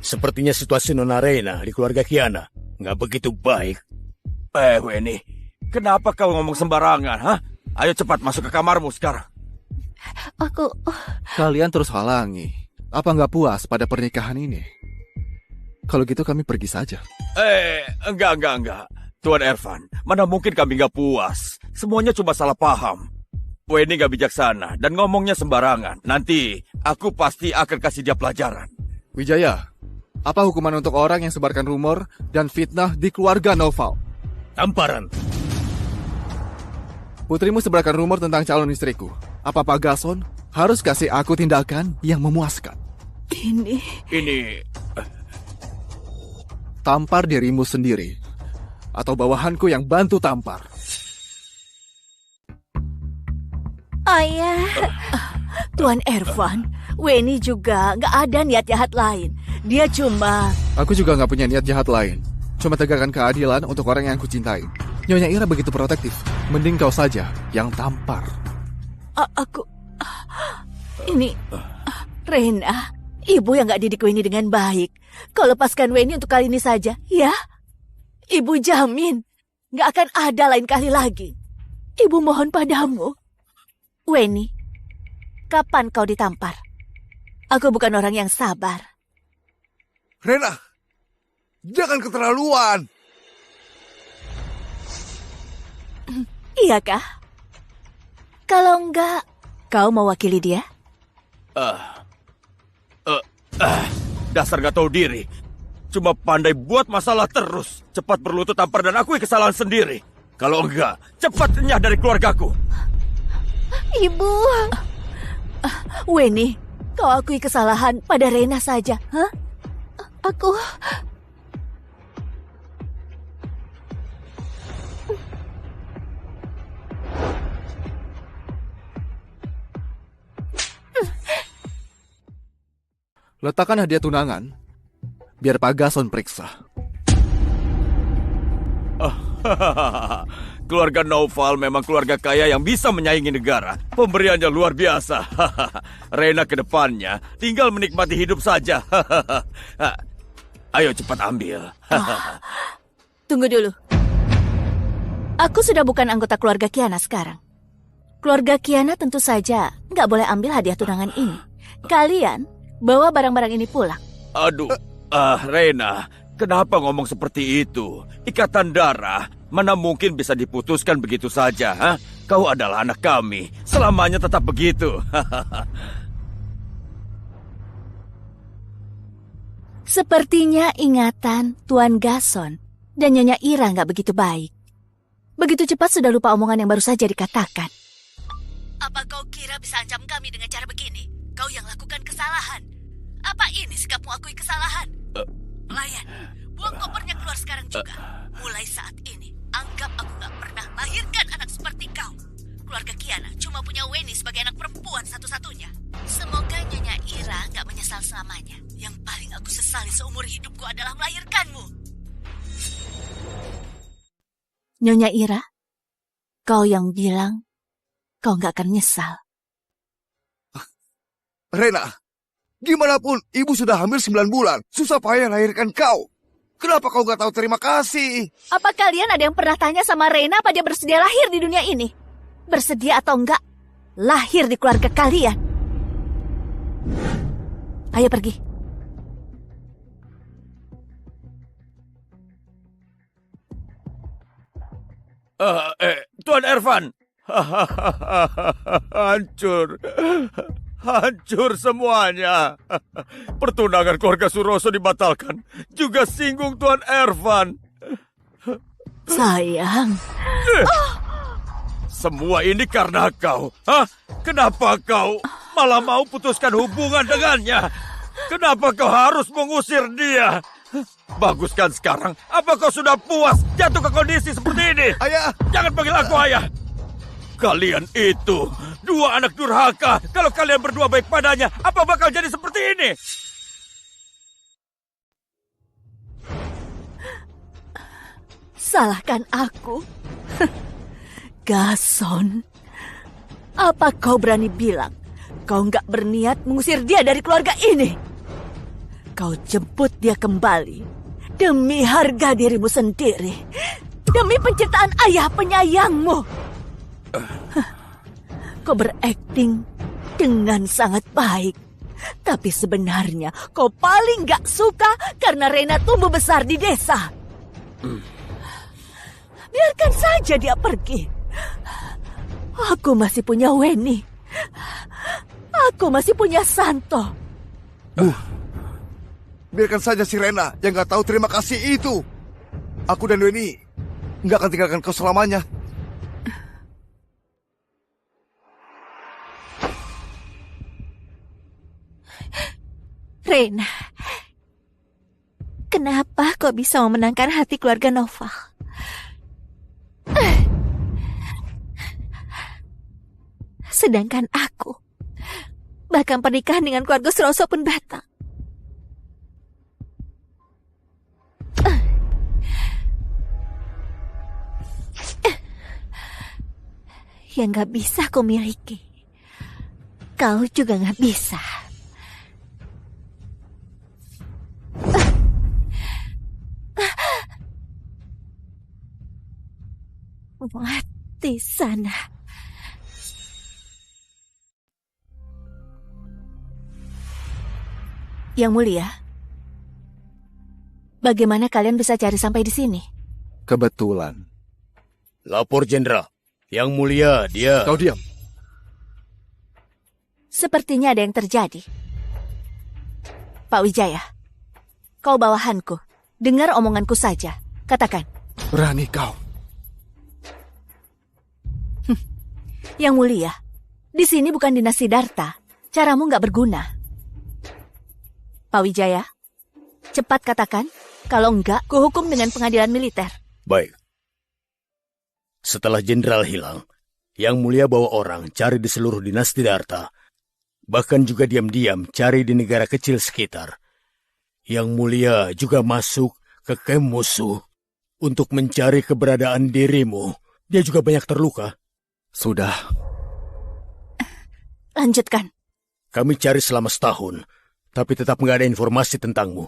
Sepertinya situasi Nona Rena di keluarga Kiana nggak begitu baik. Weni, kenapa kau ngomong sembarangan, ha? Ayo cepat masuk ke kamarmu sekarang. Kalian terus halangi. Apa nggak puas pada pernikahan ini? Kalau gitu kami pergi saja. Enggak. Tuan Ervan, mana mungkin kami nggak puas. Semuanya cuma salah paham. Weni nggak bijaksana dan ngomongnya sembarangan. Nanti aku pasti akan kasih dia pelajaran. Wijaya, apa hukuman untuk orang yang sebarkan rumor dan fitnah di keluarga Noval? Tamparan. Putrimu sebarkan rumor tentang calon istriku. Apa Pak Gason harus kasih aku tindakan yang memuaskan? Ini... Tampar dirimu sendiri. Atau bawahanku yang bantu tampar. Ayah. Tuan Ervan, Weni juga nggak ada niat jahat lain. Dia cuma... Aku juga nggak punya niat jahat lain. Cuma tegakkan keadilan untuk orang yang aku cintai. Nyonya Ira begitu protektif. Mending kau saja yang tampar. Ini... Rena, ibu yang nggak didik Weni dengan baik. Kau lepaskan Weni untuk kali ini saja, ya? Ibu jamin nggak akan ada lain kali lagi. Ibu mohon padamu. Weni, kapan kau ditampar? Aku bukan orang yang sabar. Rena, jangan keterlaluan. Iya kah? Kalau enggak, kau mewakili dia? Dasar gak tahu diri. Cuma pandai buat masalah terus. Cepat berlutut tampar dan akui kesalahan sendiri. Kalau enggak, cepat renyah dari keluargaku. Ibu. Weni, kau akui kesalahan pada Rena saja. Hah? Aku... Letakkan hadiah tunangan, biar Pak Gason periksa. Keluarga Noval memang keluarga kaya yang bisa menyaingi negara. Pemberiannya luar biasa. Rena ke depannya tinggal menikmati hidup saja. Ayo cepat ambil. Tunggu dulu. Aku sudah bukan anggota keluarga Kiana sekarang. Keluarga Kiana tentu saja nggak boleh ambil hadiah tunangan ini. Kalian bawa barang-barang ini pulang. Aduh, Rena, kenapa ngomong seperti itu? Ikatan darah mana mungkin bisa diputuskan begitu saja, ha? Kau adalah anak kami, selamanya tetap begitu. Sepertinya ingatan Tuan Gason dan Nyonya Ira nggak begitu baik. Begitu cepat sudah lupa omongan yang baru saja dikatakan. Apa kau kira bisa ancam kami dengan cara begini? Kau yang lakukan kesalahan. Apa ini sikapmu akui kesalahan? Pelayan, buang kopernya keluar sekarang juga. Mulai saat ini, anggap aku gak pernah lahirkan anak seperti kau. Keluarga Kiana cuma punya Weni sebagai anak perempuan satu-satunya. Semoga Nyonya Ira gak menyesal selamanya. Yang paling aku sesali seumur hidupku adalah melahirkanmu. Nyonya Ira, kau yang bilang kau gak akan nyesal. Rena, gimana pun ibu sudah hamil 9 bulan. Susah payah lahirkan kau. Kenapa kau gak tahu terima kasih? Apa kalian ada yang pernah tanya sama Rena apa dia bersedia lahir di dunia ini? Bersedia atau enggak, lahir di keluarga kalian. Ayo pergi. Tuan Ervan. Hancur semuanya. Pertunangan keluarga Suroso dibatalkan. Juga singgung Tuan Ervan. Sayang. Semua ini karena kau. Hah? Kenapa kau malah mau putuskan hubungan dengannya? Kenapa kau harus mengusir dia? Bagus kan sekarang? Apa kau sudah puas jatuh ke kondisi seperti ini? Ayah! Jangan panggil aku ayah. Kalian itu dua anak durhaka. Kalau kalian berdua baik padanya, apa bakal jadi seperti ini? Salahkan aku? Gason, apa kau berani bilang kau nggak berniat mengusir dia dari keluarga ini? Kau jemput dia kembali demi harga dirimu sendiri, demi penciptaan ayah penyayangmu. Kau berakting dengan sangat baik. Tapi sebenarnya kau paling gak suka karena Rena tumbuh besar di desa. Biarkan saja dia pergi. Aku masih punya Weni. Aku masih punya Santo. Biarkan saja si Rena yang gak tahu terima kasih itu. Aku dan Weni gak akan tinggalkan kau selamanya. Rena, kenapa kau bisa memenangkan hati keluarga Noval? Sedangkan aku, bahkan pernikahan dengan keluarga Suroso pun batal. Yang gak bisa kau miliki, kau juga gak bisa. Mati sana. Yang Mulia, bagaimana kalian bisa cari sampai di sini? Kebetulan. Lapor Jenderal. Yang Mulia, dia... Kau diam. Sepertinya ada yang terjadi. Pak Wijaya, kau bawahanku. Dengar omonganku saja. Katakan. Berani kau. Yang Mulia, di sini bukan dinasti Siddhartha. Caramu nggak berguna. Pak Wijaya, cepat katakan. Kalau enggak, kuhukum dengan pengadilan militer. Baik. Setelah Jenderal hilang, Yang Mulia bawa orang cari di seluruh dinasti Siddhartha. Bahkan juga diam-diam cari di negara kecil sekitar. Yang Mulia juga masuk ke kamp musuh untuk mencari keberadaan dirimu. Dia juga banyak terluka. Sudah. Lanjutkan. Kami cari selama setahun, tapi tetap nggak ada informasi tentangmu.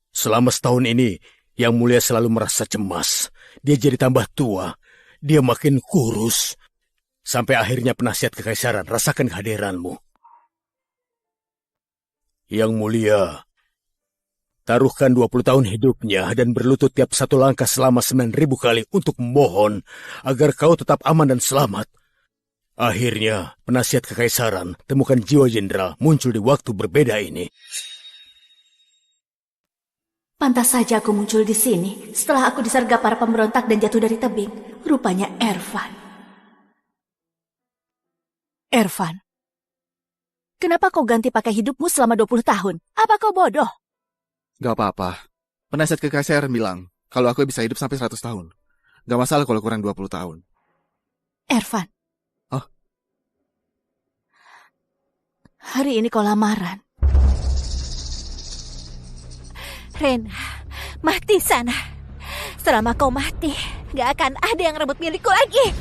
Selama setahun ini, Yang Mulia selalu merasa cemas. Dia jadi tambah tua. Dia makin kurus. Sampai akhirnya penasihat kekaisaran rasakan kehadiranmu. Yang Mulia, taruhkan 20 tahun hidupnya dan berlutut tiap satu langkah selama 9.000 kali untuk memohon agar kau tetap aman dan selamat. Akhirnya, penasihat kekaisaran temukan jiwa jenderal muncul di waktu berbeda ini. Pantas saja aku muncul di sini setelah aku disergap para pemberontak dan jatuh dari tebing. Rupanya Ervan. Ervan, kenapa kau ganti pakai hidupmu selama 20 tahun? Apa kau bodoh? Gak apa-apa. Penasihat kekaisaran bilang kalau aku bisa hidup sampai 100 tahun. Gak masalah kalau kurang 20 tahun. Ervan. Oh? Hari ini kau lamaran. Rena, mati sana. Selama kau mati, gak akan ada yang rebut milikku lagi.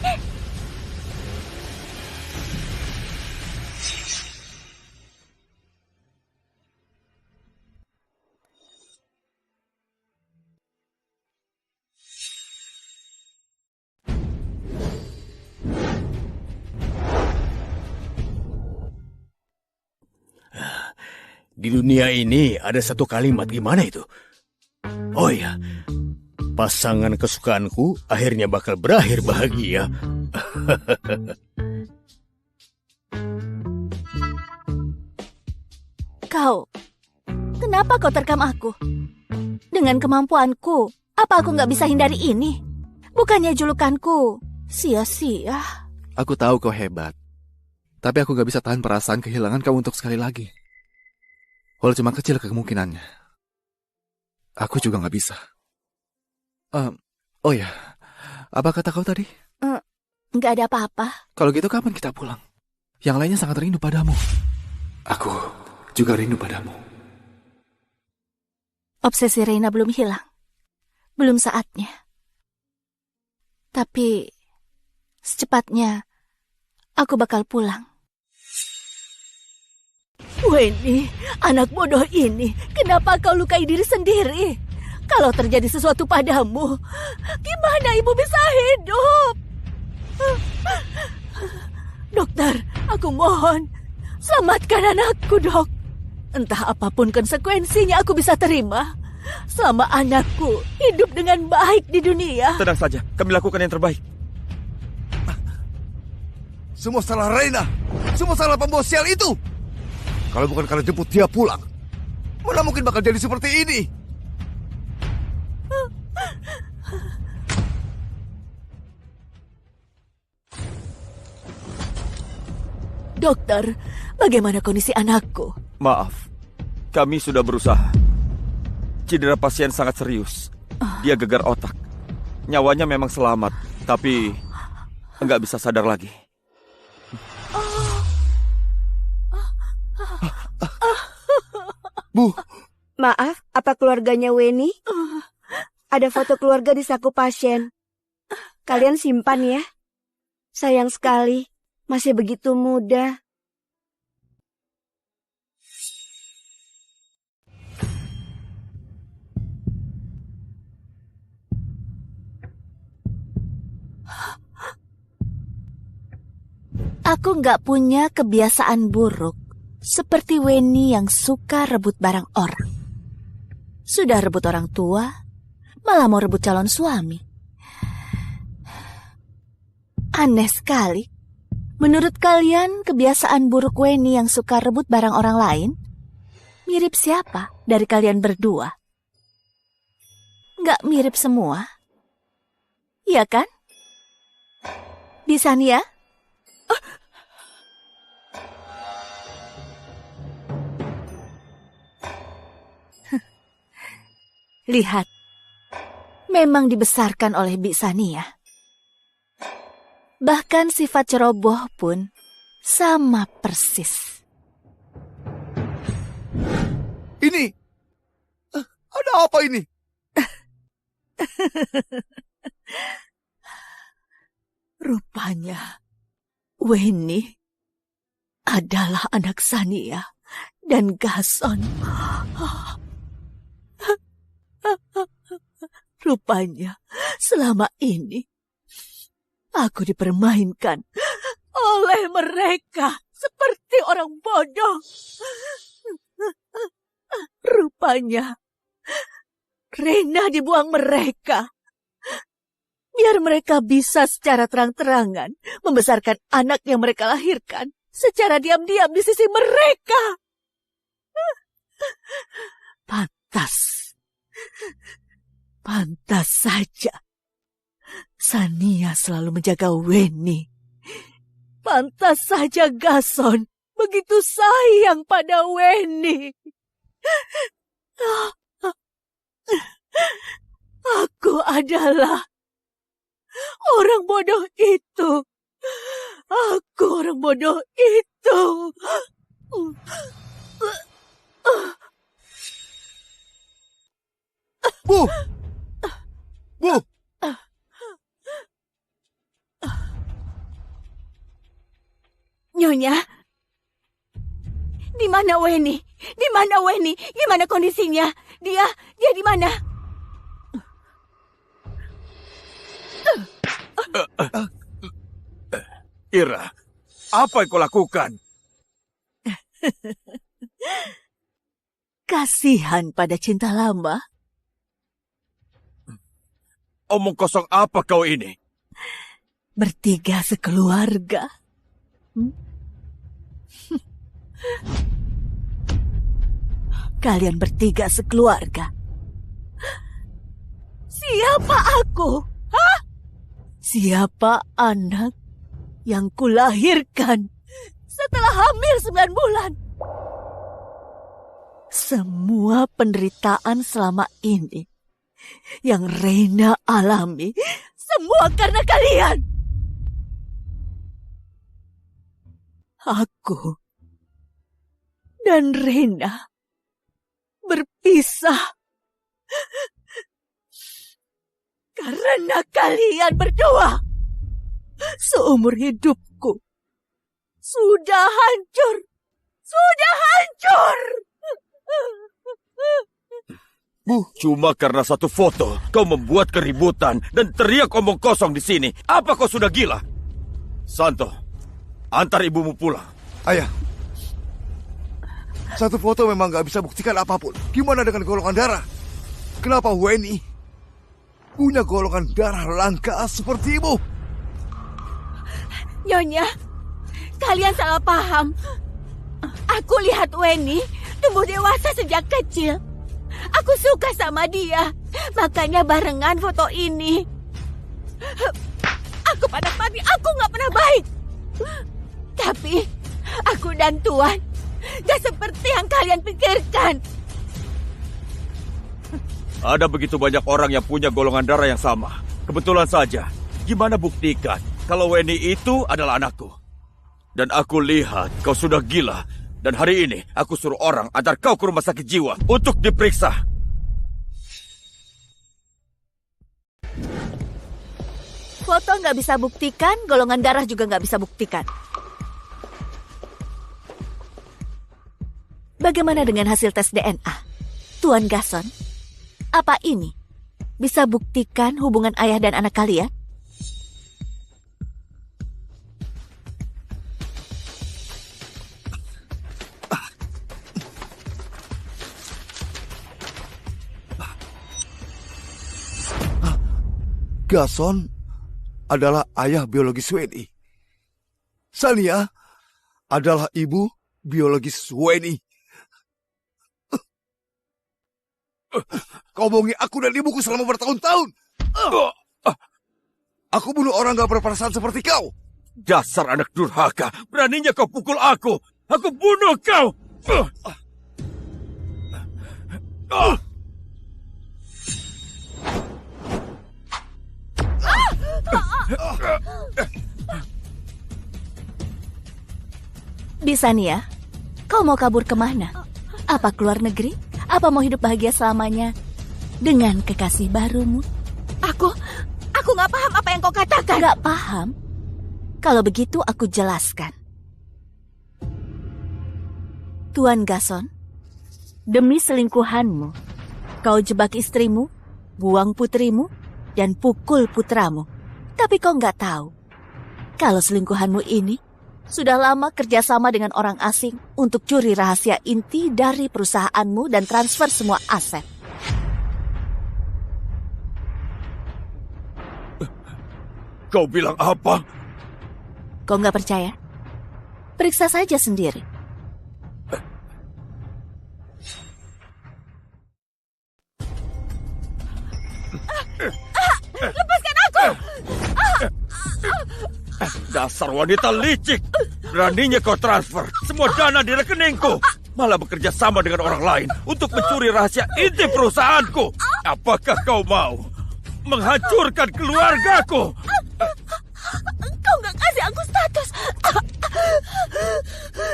Di dunia ini ada satu kalimat, gimana itu? Oh ya, pasangan kesukaanku akhirnya bakal berakhir bahagia. Kau, kenapa kau terkam aku? Dengan kemampuanku, apa aku nggak bisa hindari ini? Bukannya julukanku sia-sia. Aku tahu kau hebat. Tapi aku gak bisa tahan perasaan kehilangan kau untuk sekali lagi. Walau cuma kecil kemungkinannya. Aku juga gak bisa. Oh ya, apa kata kau tadi? Nggak ada apa-apa. Kalau gitu kapan kita pulang? Yang lainnya sangat rindu padamu. Aku juga rindu padamu. Obsesi Reina belum hilang. Belum saatnya. Tapi secepatnya aku bakal pulang. Weni, anak bodoh ini, kenapa kau lukai diri sendiri? Kalau terjadi sesuatu padamu, gimana ibu bisa hidup? Dokter, aku mohon, Selamatkan anakku, Dok. Entah apapun konsekuensinya aku bisa terima. Selama anakku hidup dengan baik di dunia. Tenang saja, kami lakukan yang terbaik. Semua salah Reina. Semua salah pembawa sial itu. Kalau bukan karena jemput dia pulang, mana mungkin bakal jadi seperti ini. Dokter, bagaimana kondisi anakku? Maaf, kami sudah berusaha. Cedera pasien sangat serius. Dia gegar otak. Nyawanya memang selamat, tapi nggak bisa sadar lagi. Bu. Maaf, apa keluarganya Weni? Ada foto keluarga di saku pasien. Kalian simpan ya. Sayang sekali, masih begitu muda. Aku nggak punya kebiasaan buruk seperti Weni yang suka rebut barang orang. Sudah rebut orang tua, malah mau rebut calon suami. Aneh sekali. Menurut kalian, kebiasaan buruk Weni yang suka rebut barang orang lain mirip siapa dari kalian berdua? Nggak mirip semua, iya kan? Bisania? Lihat, memang dibesarkan oleh Bisania. Bahkan sifat ceroboh pun sama persis. Ini, ada apa ini? Rupanya, Weni adalah anak Sania dan Gason. Rupanya, selama ini aku dipermainkan oleh mereka seperti orang bodoh. Rupanya, Reina dibuang mereka. Biar mereka bisa secara terang-terangan membesarkan anak yang mereka lahirkan secara diam-diam di sisi mereka. Pantas saja Sania selalu menjaga Weni. Pantas saja Gason begitu sayang pada Weni. Aku adalah orang bodoh itu. Aku orang bodoh itu. Bu! Bu! Nyonya, di mana Weni? Di mana Weni? Gimana kondisinya? Dia di mana? Ira, apa yang kau lakukan? Kasihan pada cinta lama. Omong kosong apa kau ini? Bertiga sekeluarga. Kalian bertiga sekeluarga. Siapa aku? Hah? Siapa anak yang kulahirkan setelah hamil 9 bulan? Semua penderitaan selama ini yang Reina alami, semua karena kalian. Aku dan Reina berpisah karena kalian berdua. Seumur hidupku sudah hancur. Sudah hancur. Bu, cuma karena satu foto kau membuat keributan dan teriak omong kosong di sini. Apa kau sudah gila? Santo, antar ibumu pulang. Ayah, Satu foto memang gak bisa buktikan apapun. Gimana dengan golongan darah? Kenapa Weni punya golongan darah langka sepertimu? Nyonya, kalian salah paham. Aku lihat Weni tumbuh dewasa sejak kecil. Aku suka sama dia, makanya barengan foto ini. Aku pada mati, aku gak pernah baik. Tapi aku dan Tuan gak seperti yang kalian pikirkan. Ada begitu banyak orang yang punya golongan darah yang sama. Kebetulan saja, gimana buktikan kalau Weni itu adalah anakku? Dan aku lihat kau sudah gila. Dan hari ini aku suruh orang antar kau ke rumah sakit jiwa untuk diperiksa. Foto nggak bisa buktikan, golongan darah juga nggak bisa buktikan. Bagaimana dengan hasil tes DNA? Tuan Gason, apa ini bisa buktikan hubungan ayah dan anak kalian? Gason adalah ayah biologis Weni. Sania adalah ibu biologis Weni. Kau bohongi aku dan ibuku selama bertahun-tahun. Aku bunuh orang gak berperasaan seperti kau. Dasar anak durhaka, beraninya kau pukul aku. Aku bunuh kau. Bisania, kau mau kabur kemana? Apa keluar negeri? Apa mau hidup bahagia selamanya dengan kekasih barumu? Aku gak paham apa yang kau katakan. Gak paham? Kalau begitu aku jelaskan. Tuan Gason, demi selingkuhanmu, kau jebak istrimu, buang putrimu, dan pukul putramu. Tapi kau nggak tahu, kalau selingkuhanmu ini sudah lama kerjasama dengan orang asing untuk curi rahasia inti dari perusahaanmu dan transfer semua aset. Kau bilang apa? Kau nggak percaya? Periksa saja sendiri. Lepaskan aku! Dasar wanita licik. Beraninya kau transfer semua dana di rekeningku. Malah bekerja sama dengan orang lain untuk mencuri rahasia inti perusahaanku. Apakah kau mau menghancurkan keluargaku? Kau gak kasih aku status.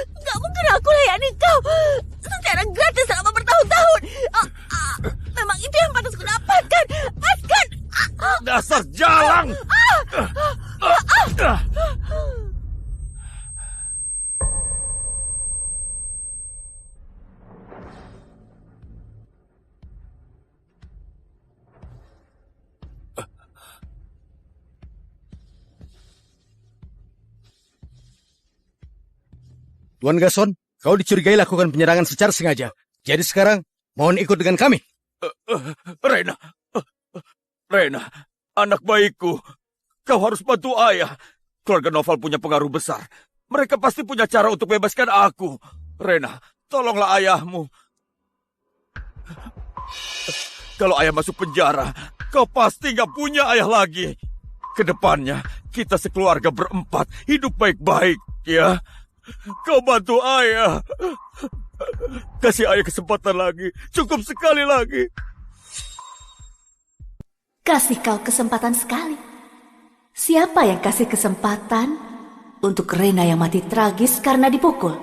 Gak mungkin aku layani kau secara gratis selama bertahun-tahun. Memang itu yang pantas ku dapatkan. Lepaskan! Dasar jalang! Tuan Gason, kau dicurigai lakukan penyerangan secara sengaja. Jadi sekarang, mohon ikut dengan kami. Rena, anak baikku. Kau harus bantu ayah. Keluarga Noval punya pengaruh besar. Mereka pasti punya cara untuk bebaskan aku. Rena, tolonglah ayahmu. Kalau ayah masuk penjara, kau pasti gak punya ayah lagi. Kedepannya, kita sekeluarga berempat hidup baik-baik, ya. Kau bantu ayah. Kasih ayah kesempatan lagi. Cukup sekali lagi. Kasih kau kesempatan sekali. Siapa yang kasih kesempatan untuk Rena yang mati tragis karena dipukul?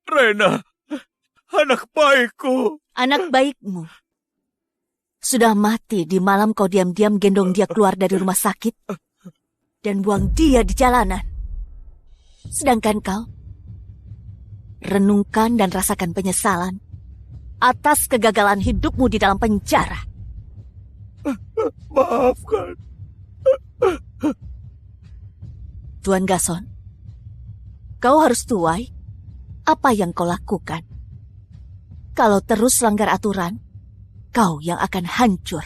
Rena, anak baikku. Anak baikmu sudah mati di malam kau diam-diam gendong dia keluar dari rumah sakit dan buang dia di jalanan. Sedangkan kau renungkan dan rasakan penyesalan atas kegagalan hidupmu di dalam penjara. Maafkan. Tuan Gason, kau harus tuai apa yang kau lakukan. Kalau terus langgar aturan, kau yang akan hancur.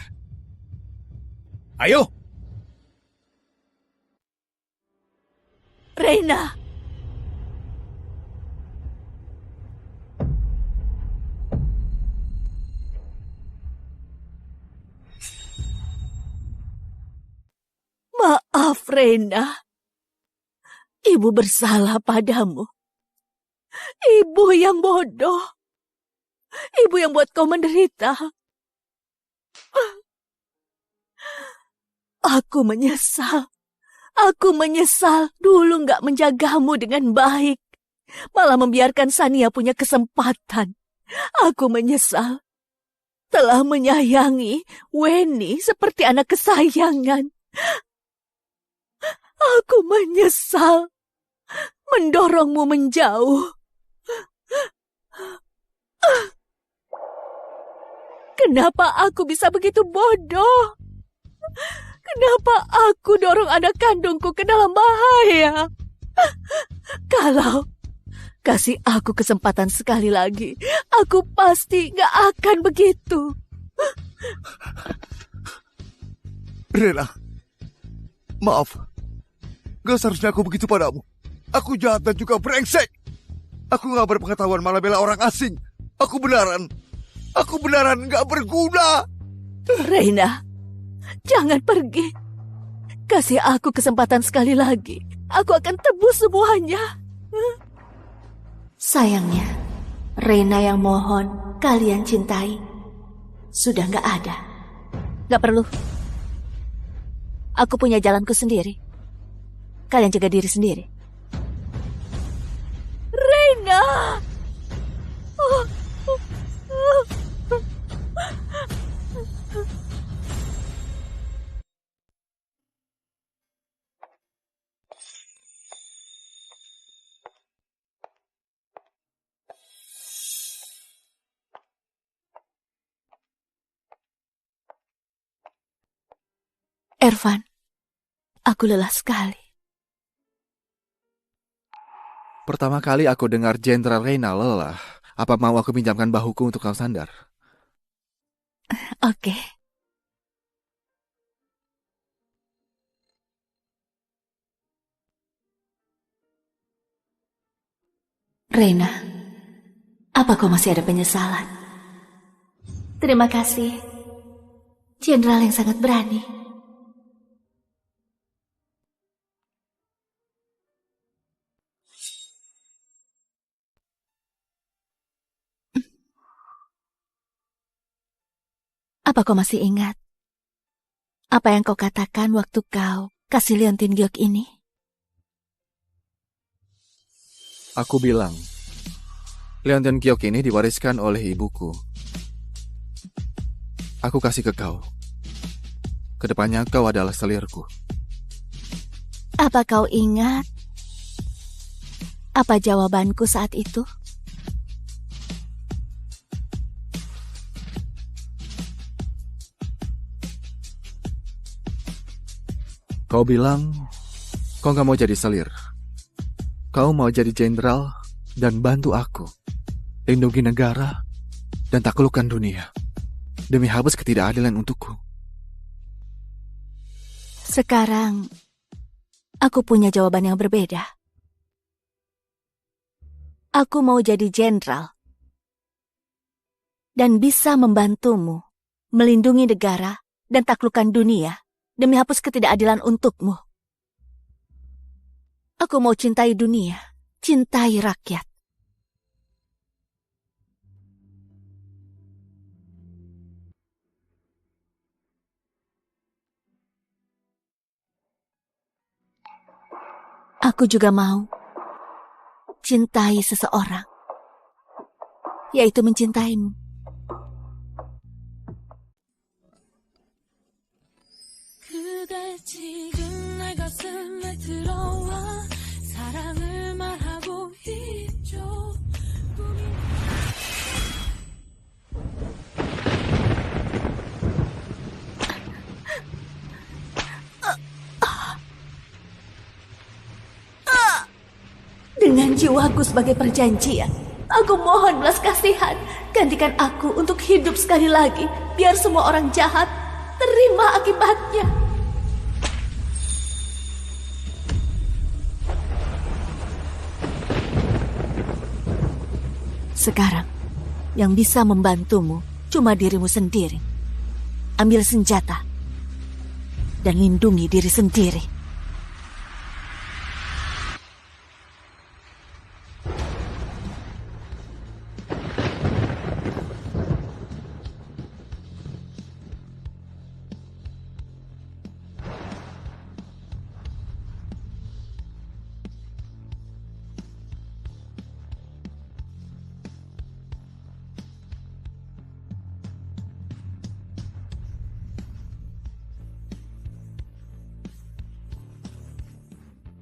Ayo! Reina! Maaf, Reina. Ibu bersalah padamu. Ibu yang bodoh. Ibu yang buat kau menderita. Aku menyesal. Aku menyesal dulu nggak menjagamu dengan baik. Malah membiarkan Sania punya kesempatan. Aku menyesal. Telah menyayangi Weni seperti anak kesayangan. Aku menyesal mendorongmu menjauh. Kenapa aku bisa begitu bodoh? Kenapa aku dorong anak kandungku ke dalam bahaya? Kalau kasih aku kesempatan sekali lagi, aku pasti gak akan begitu. Rena, maaf. Gak seharusnya aku begitu padamu. Aku jahat dan juga brengsek. Aku gak berpengetahuan malah bela orang asing. Aku beneran gak berguna. Reina, jangan pergi. Kasih aku kesempatan sekali lagi. Aku akan tebus semuanya. Sayangnya, Reina yang mohon kalian cintai sudah gak ada. Gak perlu. Aku punya jalanku sendiri. Kalian jaga diri sendiri. Reina! Ervan, aku lelah sekali. Pertama kali aku dengar Jenderal Reina lelah. Apa mau aku pinjamkan bahuku untuk kau sandar? Oke. Reina, apa kau masih ada penyesalan? Terima kasih, Jenderal yang sangat berani. Apa kau masih ingat apa yang kau katakan waktu kau kasih liontin giok ini? Aku bilang, liontin giok ini diwariskan oleh ibuku. Aku kasih ke kau. Kedepannya kau adalah selirku. Apa kau ingat apa jawabanku saat itu? Kau bilang, kau gak mau jadi selir. Kau mau jadi jenderal dan bantu aku. Lindungi negara dan taklukkan dunia. Demi hapus ketidakadilan untukku. Sekarang, aku punya jawaban yang berbeda. Aku mau jadi jenderal. Dan bisa membantumu melindungi negara dan taklukkan dunia. Demi hapus ketidakadilan untukmu. Aku mau cintai dunia, cintai rakyat. Aku juga mau cintai seseorang, yaitu mencintaimu. 지금 내 가슴에 들어와 사랑을 말하고 있죠. jiwaku sebagai perjanjian. Aku mohon belas kasihan, gantikan aku untuk hidup sekali lagi, biar semua orang jahat terima akibatnya. Sekarang, yang bisa membantumu cuma dirimu sendiri. Ambil senjata dan lindungi diri sendiri.